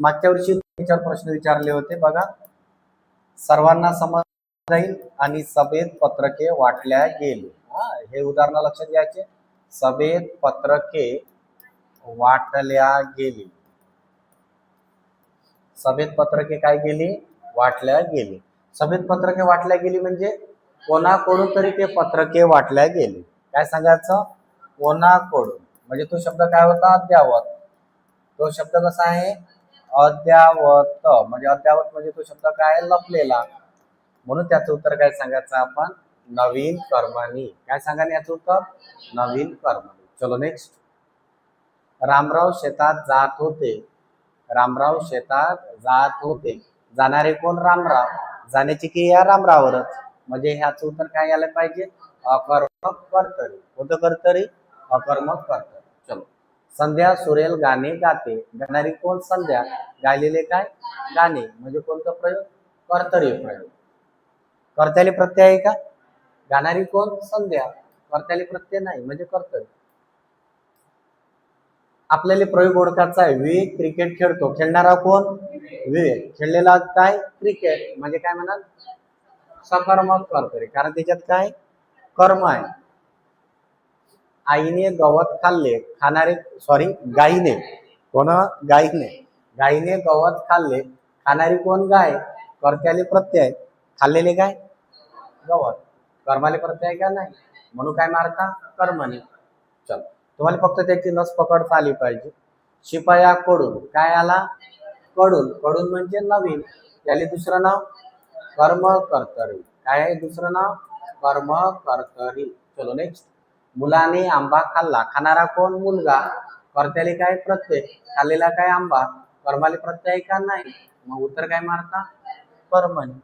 मागच्या वर्षी प्रश्न विचारले होते बघा. सर्वांना समज जाईल आणि सभेत पत्रके वाटल्या गेली. हे उदाहरण लक्षात घ्यायचे. सभेत पत्रके वाटल्या गेली. सभेत पत्रके काय गेली? वाटल्या गेली. सभेत पत्रके वाटल्या गेली म्हणजे कोणाकडून तरी ते पत्रके वाटल्या गेली. काय सांगायचं? कोणाकडून. म्हणजे तो शब्द काय होता? अद्यावत. तो शब्द कसा आहे? अद्यावत. म्हणजे अद्यावत म्हणजे तो शब्द काय? लपलेला. म्हणून त्याचं उत्तर काय सांगायचं आपण? नवीन कर्मणी. काय सांगा याचं उत्तर? नवीन कर्मणी. चलो नेक्स्ट. रामराव शेतात जात होते. रामराव शेतात जात होते. जाणारे कोण? रामराव. जाण्याची क्रिया रामरावरच. म्हणजे ह्याचं उत्तर काय यायला पाहिजे? अकर्मक कर्तरी. कोणतं कर्तरी? अकर्मक कर्तरी. चलो. संध्या सुरेल गाणे गाते. गाणारी कोण? संध्या. गायलेले काय? गाणे. म्हणजे कोणतं प्रयोग? कर्तरी प्रयोग. कर्त्याले प्रत्यय आहे का? गाणारी कोण? संध्या. कर्त्याले प्रत्यय नाही म्हणजे कर्तरी. आपल्याला प्रयोग ओळखायचा आहे. विवेक क्रिकेट खेळतो. खेळणारा कोण? विवेक. खेळलेला काय? क्रिकेट. म्हणजे काय म्हणाल? सकर्मक कर्तरी. कारण त्याच्यात काय? कर्म आहे. आईने गवत खाल्ले. खाणारे गायीने. कोण? गायीने. गायीने गवत खाल्ले. खाणारी कोण? गाय. कर्त्याले प्रत्यय. खाल्लेले काय? गवत. कर्माले प्रत्यय का? नाही. म्हणून काय मारता? कर्मणी. चल. तुम्हाला फक्त त्याची नस पकडता आली पाहिजे. शिपायाकडून काय आला? कडून. कडून म्हणजे नवीन. त्याले दुसरं नाव कर्म कर्तरी. काय आहे दुसरं नाव? कर्म कर्तरी. चलो नेक्स्ट. मुलाने आंबा खाल्ला. खाणारा कोण? मुलगा. कर्त्याले काय? प्रत्यय. खाल्लेला काय? आंबा. कर्माले प्रत्यय का? नाही. मग उत्तर काय मारता? कर्मणी.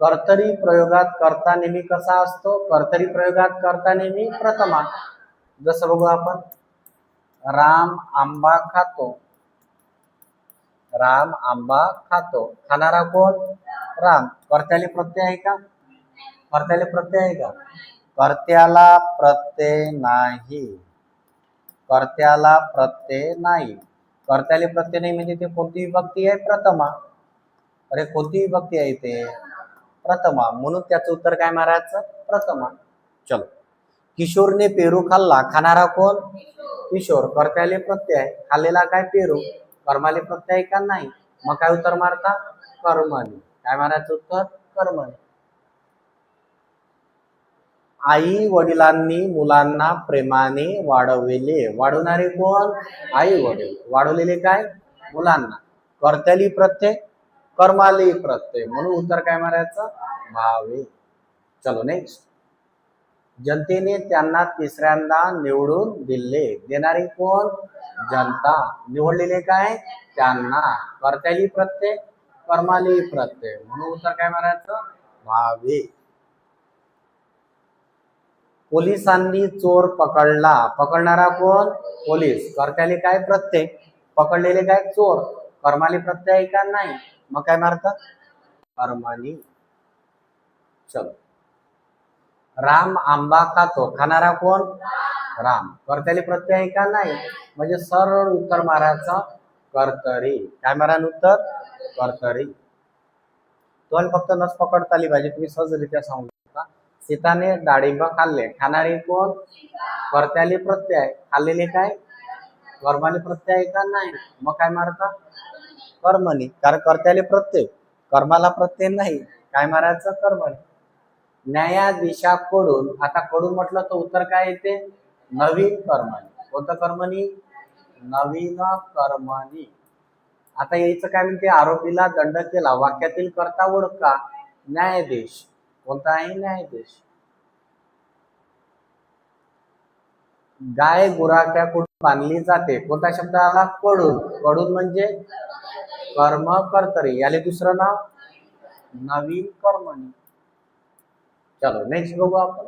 कर्तरी प्रयोगात कर्ता नेहमी कसा असतो? कर्तरी प्रयोगात कर्ता नेहमी प्रथमा. जसं बघू आपण. राम आंबा खातो. राम आंबा खातो. खाणारा कोण? राम. कर्त्याला प्रत्यय आहे का? कर्त्याला प्रत्यय आहे का? कर्त्याला प्रत्यय नाही. कर्त्याला प्रत्यय नाही. कर्त्याला प्रत्यय नाही म्हणजे ते कोणती विभक्ती आहे? प्रथमा. अरे कोणती विभक्ती आहे ते? प्रथमा. म्हणून त्याचं उत्तर काय मारायचं? प्रथमा. चलो. किशोरने पेरू खाल्ला. खाणारा कोण? किशोर. कर्त्याले प्रत्यय आहे. खाल्लेला काय? पेरू. कर्माले प्रत्यय आहे का? नाही. मग काय उत्तर मारता? कर्मणी. काय मारायचं उत्तर? कर्मणी. आई वडिलांनी मुलांना प्रेमाने वाढविले. वाढवणारे कोण? आई वडील. वाढवलेले काय? मुलांना. कर्त्याली प्रत्यय, कर्माली प्रत्यय, म्हणून उत्तर काय मारायचं? भावे. चलो नेक्स्ट. जनतेने त्यांना तिसऱ्यांदा निवडून दिले. देणारे कोण? जनता. निवडलेले काय? त्यांना. कर्त्याली प्रत्यय, कर्माली प्रत्यय, म्हणून उत्तर काय मारायचं? भावे. पोलिसांनी चोर पकडला. पकडणारा कोण? पोलीस. कर्त्याले काय? प्रत्यय. पकडलेले काय? चोर. कर्माले प्रत्यय आहे का? नाही. मग काय मारतात? कर्मानी. चलो. राम आंबा खातो. खाणारा कोण? राम. कर्त्याले प्रत्यय आहे का? नाही. म्हणजे सरळ उत्तर मारायचं कर्तरी. काय मारा उत्तर? कर्तरी. तुम्हाला फक्त नस पकडता आली पाहिजे, तुम्ही सहजरित्या सांगू शकता. सीताने डाळिंब खाल्ले. खाणारे कोण? कर्त्याले प्रत्यय आहे. खाल्लेले काय? कर्माले प्रत्यय आहे का? नाही. मग काय मारता? कर्मणी. कारण कर्त्याले प्रत्यय, कर्माला प्रत्यय नाही. काय मारायचं? कर्मणी. न्यायाधीशाकडून. आता कडून म्हटलं तर उत्तर काय येते? नवीन कर्मणी. कोणतं कर्मणी? नवीन कर्मणी. आता यायचं काय म्हणते? आरोपीला दंड केला. वाक्यातील कर्ता ओळखा. न्यायाधीश. कोणता आहे? न्यायाधीश. गाय गुराख्याकडून बांधली जाते. कोणता शब्द आला? कडून. कडून म्हणजे कर्म कर्तरी. याले दुसरं नाव नवीन कर्मणी. चलो नेक्स्ट बघू आपण.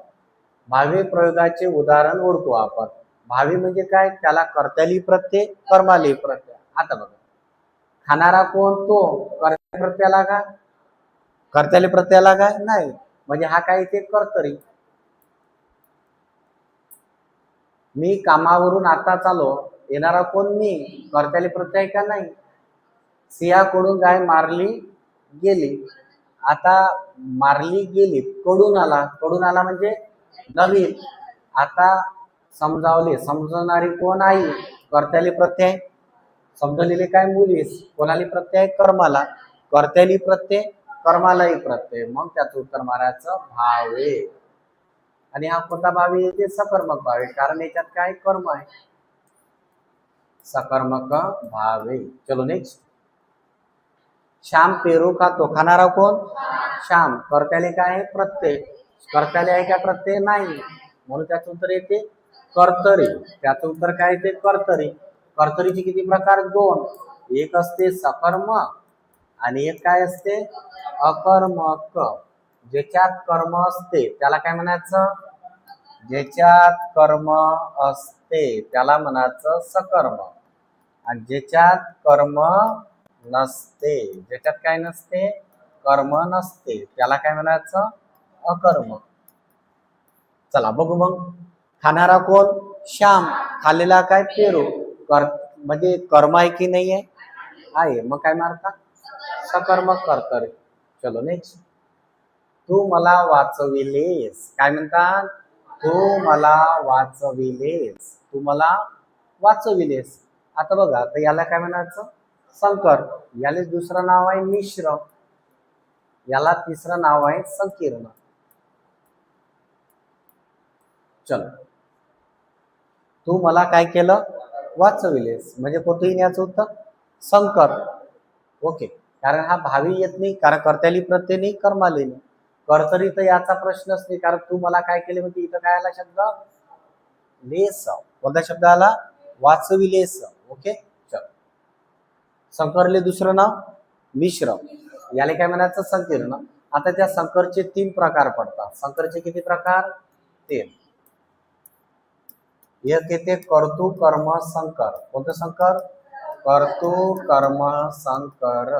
भावी प्रयोगाचे उदाहरण ओळखू आपण. भावी म्हणजे काय? त्याला कर्त्याली प्रत्यय, कर्माली प्रत्यय. आता बघा. खाणारा कोण? तो. कर्त्या प्रत्ययाला काय? कर्त्याले प्रत्ययाला काय? नाही. म्हणजे हा काय? ते कर्तरी. मी कामावरून आता चालो. येणारा कोण? मी. कर्त्याले प्रत्यय का? नाही. सिंहाकडून गाय मारली गेली. आता मारली गेली. कडून आला. कडून आला म्हणजे नवीन. आता समजावले. समजवणारी कोण? आई. कर्त्याले प्रत्यय. समजलेले काय? मुलीस. कोणाली प्रत्यय? कर्माला. कर्त्याली प्रत्यय, कर्मालाही प्रत्यय. मग त्याचं उत्तर मारायचं भावे. आणि हा कोणता भाव येते? सकर्मक भावे. कारण याच्यात काय? कर्म आहे. सकर्मक भावे. चलो नेक्स्ट. श्याम पेरू खातो. खाणारा कोण? श्याम. कर्त्याले काय आहे? प्रत्यय. कर्त्याले आहे का? प्रत्यय नाही. म्हणून त्याचं उत्तर येते कर्तरी. त्याचं उत्तर काय येते? कर्तरी. कर्तरीचे किती प्रकार? दोन. एक असते सकर्म आणि एक काय असते? अकर्मक. ज्याच्यात कर्म असते त्याला काय म्हणायचं? ज्याच्यात कर्म असते त्याला म्हणायचं सकर्म. आणि ज्याच्यात कर्म नसते, ज्याच्यात काय नसते? कर्म नसते, त्याला काय म्हणायचं? अकर्म. चला बघू मग. खाणारा कोण? श्याम. खाल्लेला काय? पेरू. म्हणजे कर्म आहे की नाही आहे? आहे. मग काय मारता? सकर्मक कर्तरी. चलो नेक्स्ट. तू मला वाचविलेस. काय म्हणतात? तू मला वाचविलेस. तू मला वाचविलेस. आता बघा. आता याला काय म्हणायचं? संकर. याला दुसरं नाव आहे मिश्र. याला तिसरं नाव आहे संकीर्ण. चलो. तू मला काय केलं? वाचविलेस. म्हणजे कोणतं याचं उत्तर? संकर. ओके. कारण हा भावी येत नाही. कारण कर्त्याली प्रत्यय नाही, कर्माली नाही. कर्तरी तर याचा प्रश्नच नाही. कारण तू मला काय केले म्हणजे इथं काय आला शब्द? लेस. कोणता शब्द आला? वाचविलेस. ओके. चल. संकरले दुसरं नाव मिश्र. याला काय म्हणायचं? संकीर्ण. आता त्या संकरचे 3 प्रकार पडतात. संकरचे किती प्रकार? 3. एक येते कर्तृ कर्म संकर. कोणतं संकर? कर्तृ कर्म संकर,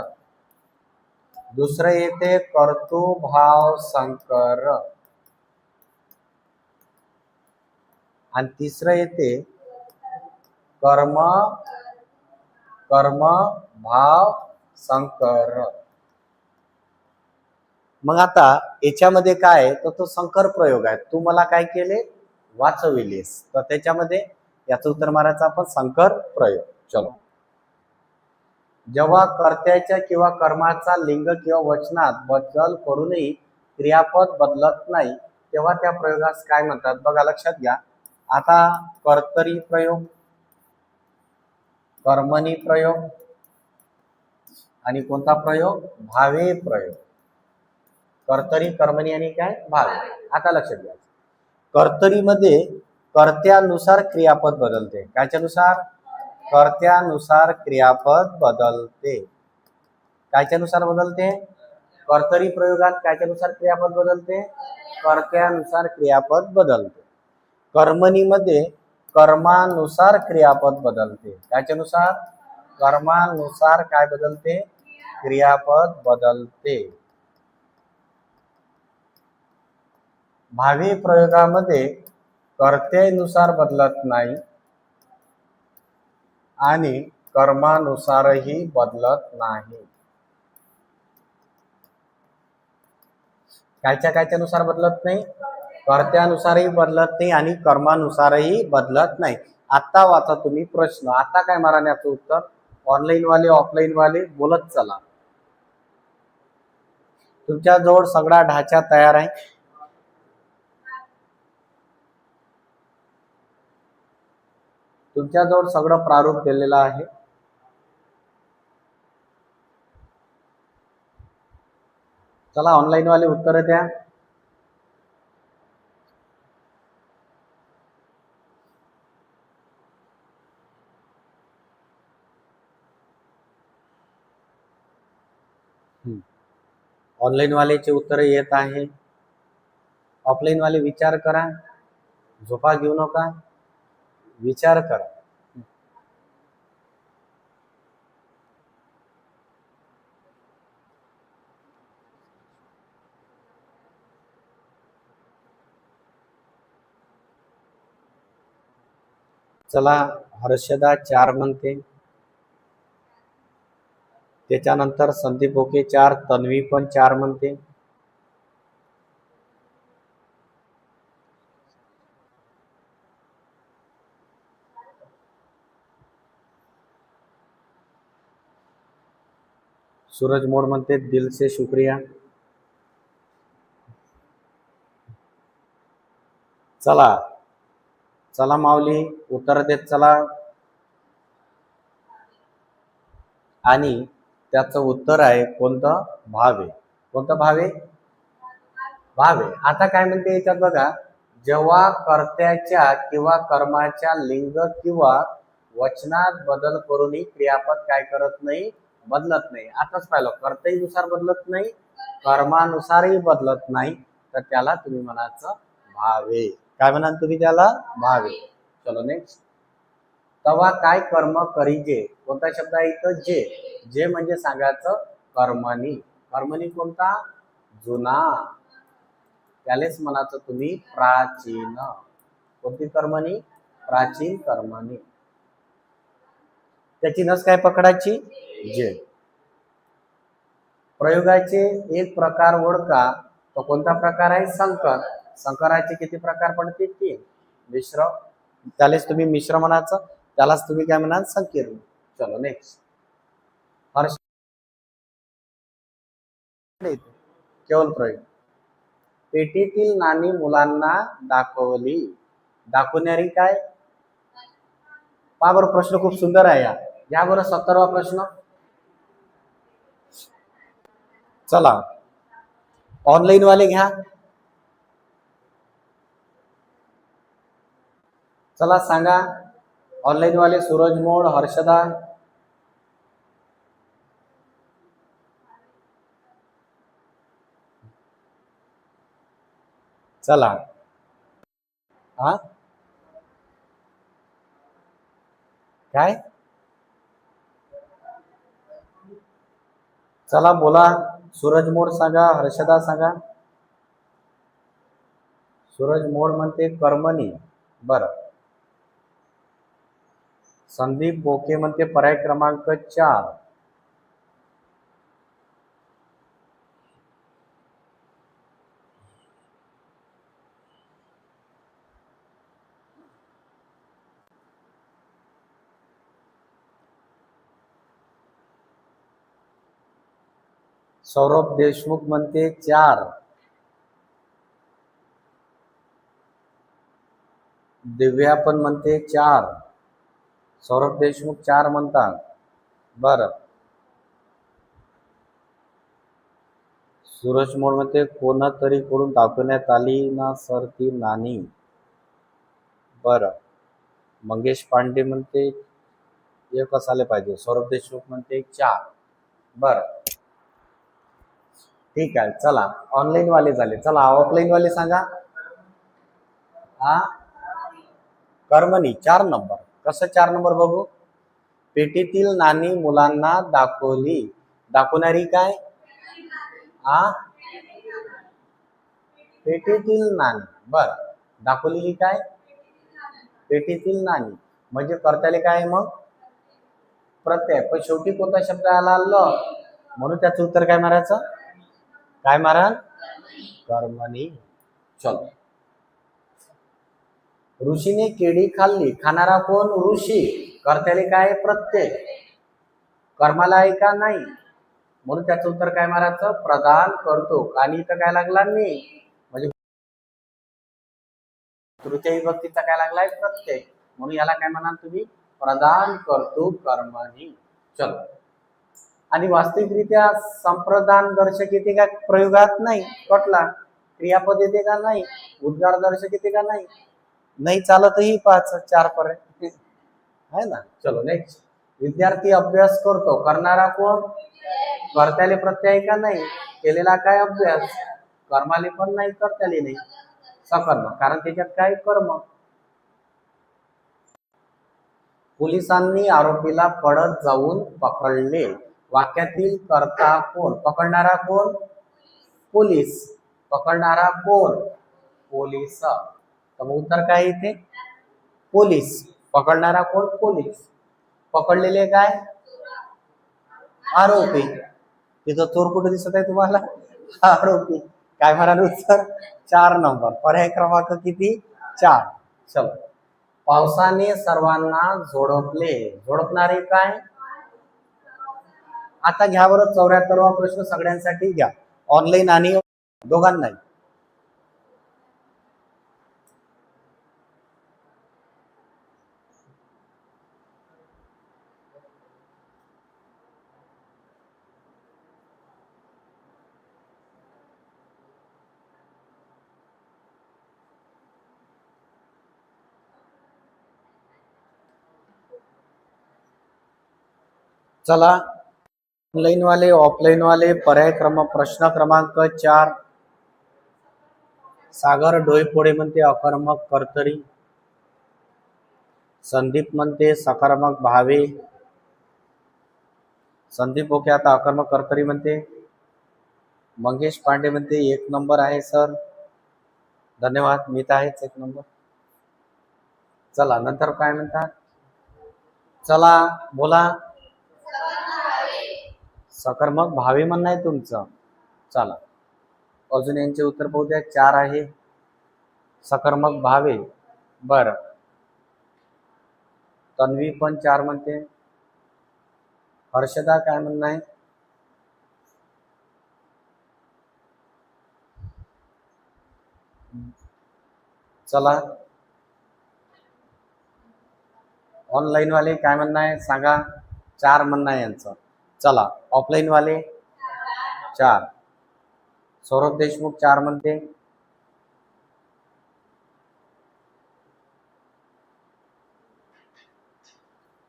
दुसरं येते कर्तृभाव संकर, आणि तिसरं येते कर्म कर्म भाव संकर. मग आता याच्यामध्ये काय आहे, तर तो संकर प्रयोग आहे. तू मला काय केले, वाचविलेस, तर त्याच्यामध्ये याचं उत्तर मारायचं आपण संकर प्रयोग. चलो, जेव्हा कर्त्याच्या किंवा कर्माचा लिंग किंवा वचनात बदल करूनही क्रियापद बदलत नाही तेव्हा त्या प्रयोगास काय म्हणतात, बघा लक्षात घ्या. आता कर्तरी प्रयोग, कर्मणी प्रयोग आणि कोणता प्रयोग, भावे प्रयोग. कर्तरी, कर्मणी आणि काय, भावे. आता लक्षात घ्या, कर्तरीमध्ये कर्त्यानुसार क्रियापद बदलते. कायच्यानुसार, कर्त्यानुसार क्रियापद बदलते. कायच्यानुसार बदलते, कर्तरी प्रयोगात कायच्यानुसार क्रियापद बदलते, कर्त्यानुसार क्रियापद बदलते. कर्मणीमध्ये कर्मानुसार क्रियापद बदलते. कायच्यानुसार, कर्मानुसार काय बदलते, क्रियापद बदलते. भावी प्रयोगामध्ये कर्त्यानुसार बदलत नाही आणि कर्मानुसारही बदलत नाही. कायच्यानुसार बदलत नाही, कर्त्यानुसारही बदलत नाही आणि कर्मानुसारही बदलत नाही. आता वाचा तुम्ही प्रश्न. आता काय मारण्याचं उत्तर, ऑनलाईन वाले ऑफलाईन वाले बोलत चला. तुमच्या जवळ सगळा ढाचा तयार आहे. तुमच्याजवळ सगळं प्रारूप दिलेलं आहे. चला ऑनलाईन वाले उत्तर द्या. ऑनलाईन वालेचे उत्तर येत आहे. ऑफलाईन वाले विचार करा, झोपा घेऊ नका, विचार करा. चला, हर्षदा 4 म्हणते, त्याच्यानंतर संदीप ओके 4, तन्वी पण 4 म्हणते. सूरज मोड म्हणते दिल से शुक्रिया. चला चला माऊली उत्तर देत चला. आणि त्याचं उत्तर आहे कोणतं, भावे. कोणतं, भावे, भावे. आता काय म्हणते याच्यात बघा, जेव्हा कर्त्याच्या किंवा कर्माच्या लिंग किंवा वचनात बदल करूनही क्रियापद काय करत नाही, बदलत नाही. आताच पाहिलं, कर्त्यानुसार बदलत नाही, कर्मानुसारही बदलत नाही, तर त्याला तुम्ही म्हणायचं भावे. काय म्हणाल तुम्ही त्याला, भावे. चलो नेक्स्ट. तेव्हा काय कर्म करीजे, कोणता शब्द आहे इथं, जे. जे म्हणजे सांगायचं कर्मणी. कर्मणी कोणता, जुना, त्यालाच म्हणायचं तुम्ही प्राचीन. कोणती कर्मणी, प्राचीन कर्मणी. त्याची नस काय पकडायची, जे. प्रयोगाचे एक प्रकार ओळखा, तो कोणता प्रकार आहे, संकर. संकराचे किती प्रकार पडतील, 3. मिश्र, त्यालाच तुम्ही मिश्र म्हणायचं, त्यालाच तुम्ही काय म्हणाल, संकीर्ण. चलो नेक्स्ट. हर्ष, केवळ प्रयोग. पेटीतील नाणी मुलांना दाखवली. दाखवणारी काय, पहा बरं, प्रश्न खूप सुंदर आहे. या बरं 17वा प्रश्न. चला ऑनलाईन वाले घ्या. चला सांगा, ऑनलाईन वाले सूरज मोड, हर्षदा. चला, हा काय, चला बोला. सूरज मोड सांगा, हर्षदा सांगा. सूरज मोड म्हणते कर्मणी. बरं. संदीप बोके म्हणते पर्याय क्रमांक 4. सौरभ देशमुख म्हणते 4. दिव्या पण म्हणते 4. सौरभ देशमुख 4 म्हणतात. बरं. सूरज मोड म्हणते कोणतरी कडून दाखवण्यात आली ना सर ती नाणी. बरं. मंगेश पांडे म्हणते एक असायला पाहिजे. सौरभ देशमुख म्हणते 4. बरं. ठीक आहे. चला ऑनलाईन वाले झाले. चला ऑफलाईन वाले सांगा. हा कर्मणी 4 नंबर. कसं 4 नंबर बघू. पेटीतील नाणी मुलांना दाखवली. दाखवणारी काय. पेटीतील नाणी. बर. दाखवलेली काय. पेटीतील नाणी. म्हणजे कर्त्याले काय मग प्रत्यय. पण शेवटी कोणता शब्द आला म्हणून त्याचं उत्तर काय मारायचं. काय माराल कर्मणी. चलो. ऋषीने केळी खाल्ली. खाणारा कोण ऋषी. कर्त्याले काय प्रत्यय. कर्माला आहे का नाही. म्हणून त्याचं उत्तर काय मारायचं प्रदान करतो. आणि इथं काय लागला नाही. म्हणजे तृतीय विभक्तीचा काय लागलाय प्रत्यय. म्हणून याला काय म्हणाल तुम्ही प्रदान करतो कर्मणी. चलो. आणि वास्तविकरित्या संप्रदान दर्शक येते का प्रयोगात. नाही. कटला. क्रियापद येते का नाही. उद्गार दर्शक येते का नाही. नाही चालतही 5 4 पर्यंत आहे ना. चलो नेक्स्ट. विद्यार्थी अभ्यास करतो. करणारा कोण. कर्त्याले प्रत्यय का नाही. केलेला काय अभ्यास. कर्माले पण नाही कर्त्याले नाही. सकर्म. कारण त्याच्यात काय कर्म. पोलिसांनी आरोपीला पळत जाऊन पकडले. वाक्यातील कर्ता कोण. पकडणारा कोण पोलीस. पकडणारा कोण पोलीस. तर मग उत्तर काय इथे पोलीस. पकडणारा कोण पोलीस. पकडलेले काय आरोपी. तिथं चोर कुठे दिसत आहे तुम्हाला. आरोपी. काय म्हणाल उत्तर 4 नंबर. पर्याय क्रमांक किती 4. चलो. पावसाने सर्वांना झोडपले. झोडपणारे काय. आता घ्या बरं 74वा प्रश्न सगळ्यांसाठी घ्या. ऑनलाईन आणि दोघांनाही. चला ऑनलाईन वाले ऑफलाईन वाले. पर्याय प्रश्न क्रमांक 4. सागर डोईफोडे म्हणते अकर्मक कर्तरी. संदीप म्हणते सकारात्मक भावे. संदीप बोके आता अकर्मक कर्तरी म्हणते. मंगेश पांडे म्हणते 1 नंबर आहे सर. धन्यवाद. मी तर आहेच 1 नंबर. चला नंतर काय म्हणतात. चला बोला. सकर्मक भावे म्हणणं आहे तुमचं. चला अजून यांचे उत्तर पाहू द्या. 4 आहे सकर्मक भावे. बरं. तन्वी पण 4 म्हणते. हर्षदा काय म्हणणं आहे. चला ऑनलाईन वाले काय म्हणणं आहे सांगा. 4 म्हणणं आहे यांचं. चला ऑफलाईन वाले 4. सौरभ देशमुख 4 म्हणते.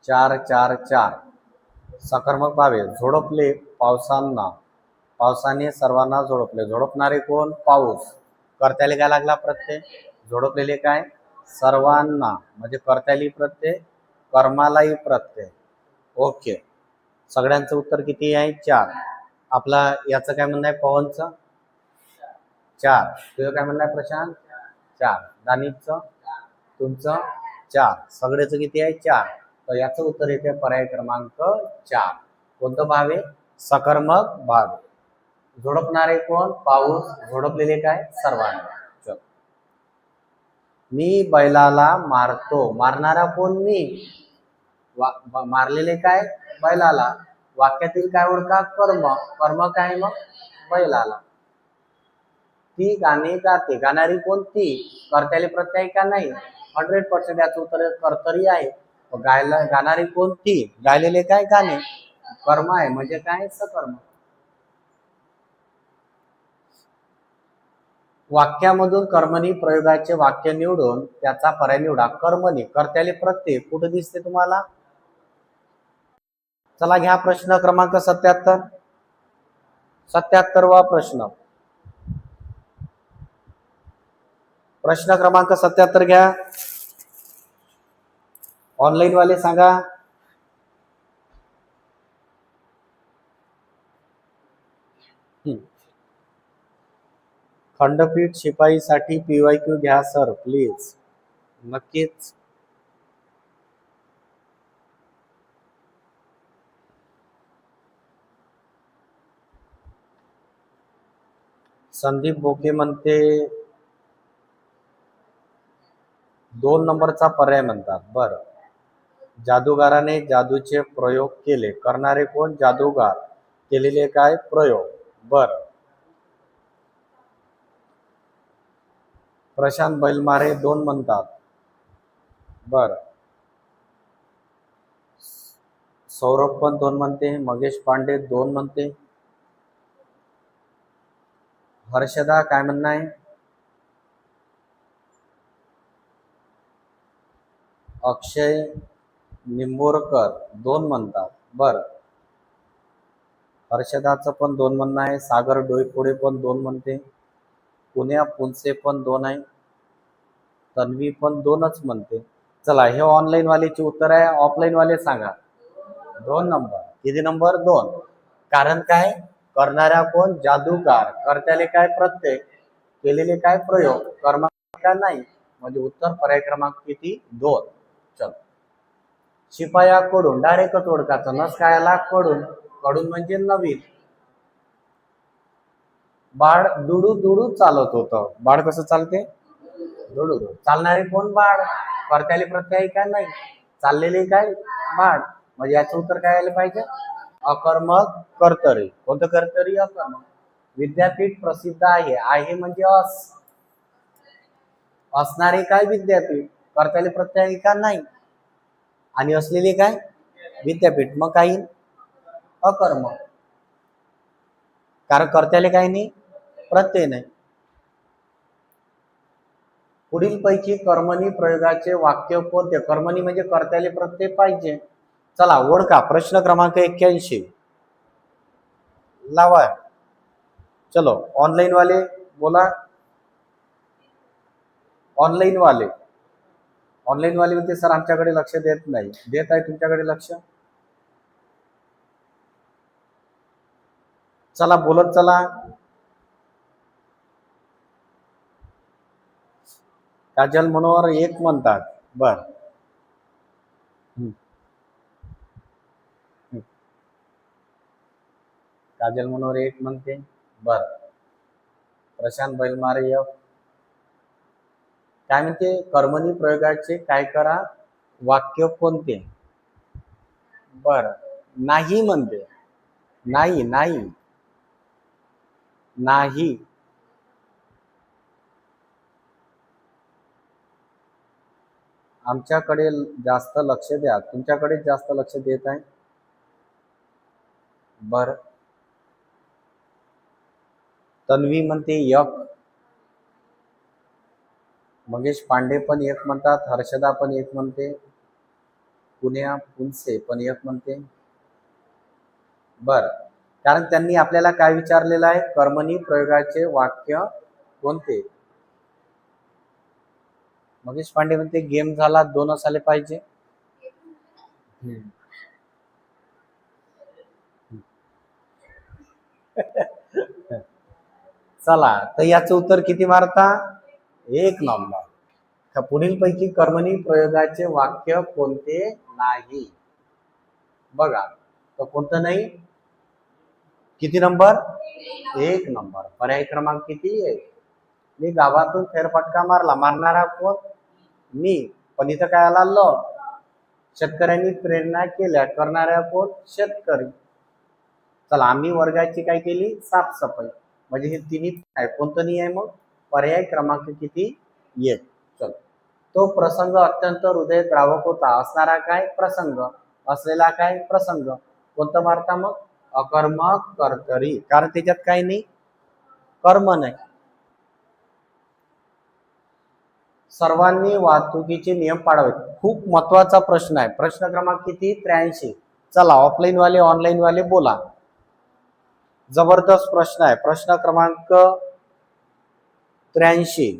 चार 4 4. सकर्मक भावे. झोडपले पावसांना. पावसाने सर्वांना झोडपले. झोडपणारे कोण पाऊस. कर्त्याले काय लागला प्रत्यय. झोडपलेले काय सर्वांना. म्हणजे कर्त्याली प्रत्यय कर्मालाही प्रत्यय. ओके. सगळ्यांचं उत्तर किती आहे 4. आपला याचं काय म्हणणं आहे पवनचं 4, तुझं काय म्हणणं आहे प्रशांत 4, दानिशचं तुमचं 4, सगळ्याचं किती आहे 4. तर याचं उत्तर येते पर्याय क्रमांक 4. कोणतं भाव आहे सकर्मक भाव. झोडपणारे कोण पाऊस, झोडपलेले काय सर्वांना. चल मी बैलाला मारतो, मारणारा कोण मी, मारलेले काय बैलाला. वाक्यातील काय ओळखा कर्म, कर्म काय मग बैलाला. ती गाणे गाते, गाणारी कोण ती, कर्त्याले प्रत्यय का नाही. 100% याचं उत्तर कर्तरी आहे. गाणारी कोण ती, गायलेले काय गाणे, कर्म आहे म्हणजे काय सकर्म. वाक्यामधून कर्मणी प्रयोगाचे वाक्य निवडून त्याचा पर्याय निवडा. कर्मणी कर्त्याले प्रत्यय कुठे दिसते तुम्हाला. चला घ्या प्रश्न क्रमांक 77. 77वा प्रश्न. प्रश्न क्रमांक 77 घ्या. ऑनलाईन वाले सांगा. खंडपीठ शिपाईसाठी PYQ घ्या सर प्लीज. नक्कीच. संदीप बोके म्हणते 2 नंबरचा पर्याय म्हणतात. बरं. जादूगाराने जादूचे प्रयोग केले, करणारे कोण जादूगार, केलेले काय प्रयोग. बर. प्रशांत बैलमारे 2 म्हणतात. बर. सौरभ पण 2 म्हणते, मगेश पांडे 2 म्हणते. हर्षदा काय म्हणणं आहे. अक्षय निंबोरकर 2 म्हणतात. बर. हर्षदाचं पण 2 म्हणणं आहे. सागर डोईफोडे पण 2 म्हणते. पुण्या पुनसे पण 2 आहे. तन्वी पण 2च म्हणते. चला हे ऑनलाईन वालेची उत्तर आहे. ऑफलाईन वाले सांगा. 2 नंबर. किती नंबर 2. कारण काय करणारा कोण जादूगार, कर्त्याले काय प्रत्यय, केलेले काय प्रयोग, कर्म का नाही. म्हणजे उत्तर पर्याय क्रमांक किती 2. चल शिपायाकडून डायरेक्ट ओळखायचं. नस काय आला कडून, कडून म्हणजे नवीन. बाळ दुडू दुडू चालत होतं. बाळ कसं चालते दुडू दुडू. चालणारे कोण बाळ, कर्त्याले प्रत्यय काय नाही, चाललेले काय बाळ. म्हणजे याचं उत्तर काय आलं पाहिजे अकर्मक कर्तरी. कोणतं कर्तरी अकर्मक. विद्यापीठ प्रसिद्ध आहे, आहे म्हणजे असणारे काय विद्यापीठ, कर्त्याले प्रत्यय का नाही, आणि असलेले काय विद्यापीठ. मग काही अकर्म, कारण कर्त्याले काही नाही प्रत्यय नाही. पुढील पैकी कर्मणी प्रयोगाचे वाक्य कोणते. कर्मणी म्हणजे कर्त्याले प्रत्यय पाहिजे. चला ओळखा. प्रश्न क्रमांक 81 लावा. चलो ऑनलाईन वाले बोला. ऑनलाईन वाले म्हणते सर आमच्याकडे लक्ष देत नाही. देत आहे तुमच्याकडे लक्ष. चला बोलत चला. काजल मनोहर 1 म्हणतात. बर. काजल मनोहर 1 म्हणते. बर. प्रशांत बैलमारे काय म्हणते कर्मणी प्रयोगाचे काय करा वाक्य कोणते. बर. नाही म्हणते. नाही नाही नाही. आमच्याकडे जास्त लक्ष द्या, तुमच्याकडे जास्त लक्ष देत आहे. बर. तन्वी म्हणते 1. मगेश पांडे पण 1 म्हणतात. हर्षदा पण 1 म्हणते. पुण्या पुनसे पण 1 म्हणते. बर. कारण त्यांनी आपल्याला काय विचारलेलं आहे कर्मणी प्रयोगाचे वाक्य कोणते. मगेश पांडे म्हणते गेम झाला 2 आले पाहिजे. चला, तर याचं उत्तर किती मारता? 1 नंबर. तर पुढील पैकी कर्मणी प्रयोगाचे वाक्य कोणते नाही? बघा, तर कोणतं नाही? किती नंबर? 1 नंबर. पर्याय क्रमांक किती आहे? मी गावातून फेरफटका मारला. मारणारा कोण? मी. पण इथं काय आला? ल. शेतकऱ्यांनी प्रेरणा केल्या. करणाऱ्या कोण? शेतकरी. चला, आम्ही वर्गाची काय केली? साफसफाई. म्हणजे हे तिन्ही आहे. कोणतं नाही आहे मग? पर्याय क्रमांक किती? 1. चल, तो प्रसंग अत्यंत हृदयद्रावक होता. असणारा काय? प्रसंग. असलेला काय? प्रसंग. कोणतं मारता मग? अकर्मक कर्तरी. कारण त्याच्यात काय नाही? कर्म नाही. सर्वांनी वाहतुकीचे नियम पाळावेत. खूप महत्वाचा प्रश्न आहे. प्रश्न क्रमांक किती? 83. चला, ऑफलाईन वाले ऑनलाईन वाले बोला. जबरदस्त प्रश्न आहे. प्रश्न क्रमांक 83.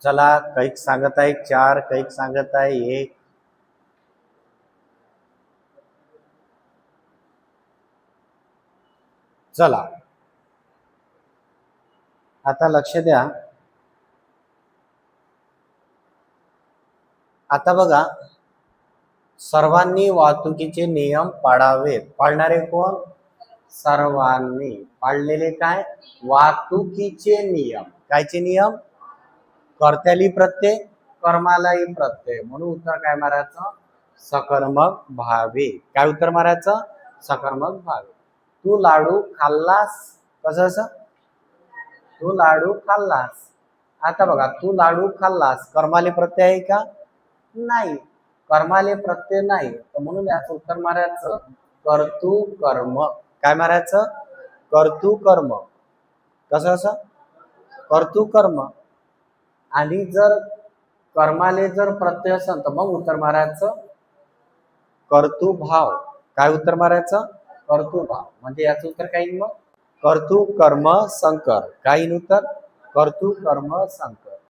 चला, कैक सांगत आहे 4, कैक सांगत आहे 1. चला, आता लक्ष द्या. आता बघा, सर्वांनी वाहतुकीचे नियम पाळावेत. पाळणारे कोण? सर्वांनी. पाळलेले काय? वाहतुकीचे नियम. कायचे नियम? कर्त्याली प्रत्यय, कर्मालाही प्रत्यय. म्हणून उत्तर काय मारायचं? सकर्मक भावे. काय उत्तर मारायचं? सकर्मक भावे. तू लाडू खाल्लास. कसं? तू लाडू खाल्लास. आता बघा, तू लाडू खाल्लास, कर्माले प्रत्यय आहे का? नाही. कर्माले प्रत्यय नाही. तर म्हणून याचं उत्तर मारायचं कर्तू कर्म. काय मारायचं? कर्तू कर्म. कसं? कर्तू कर्म. आणि जर कर्माले जर प्रत्यय असेल तर मग उत्तर मारायचं कर्तू भाव. काय उत्तर मारायचं? कर्तू भाव. म्हणजे याचं उत्तर काही मग कर्तू कर्म संकर. काही उत्तर कर्तू कर्म संकर.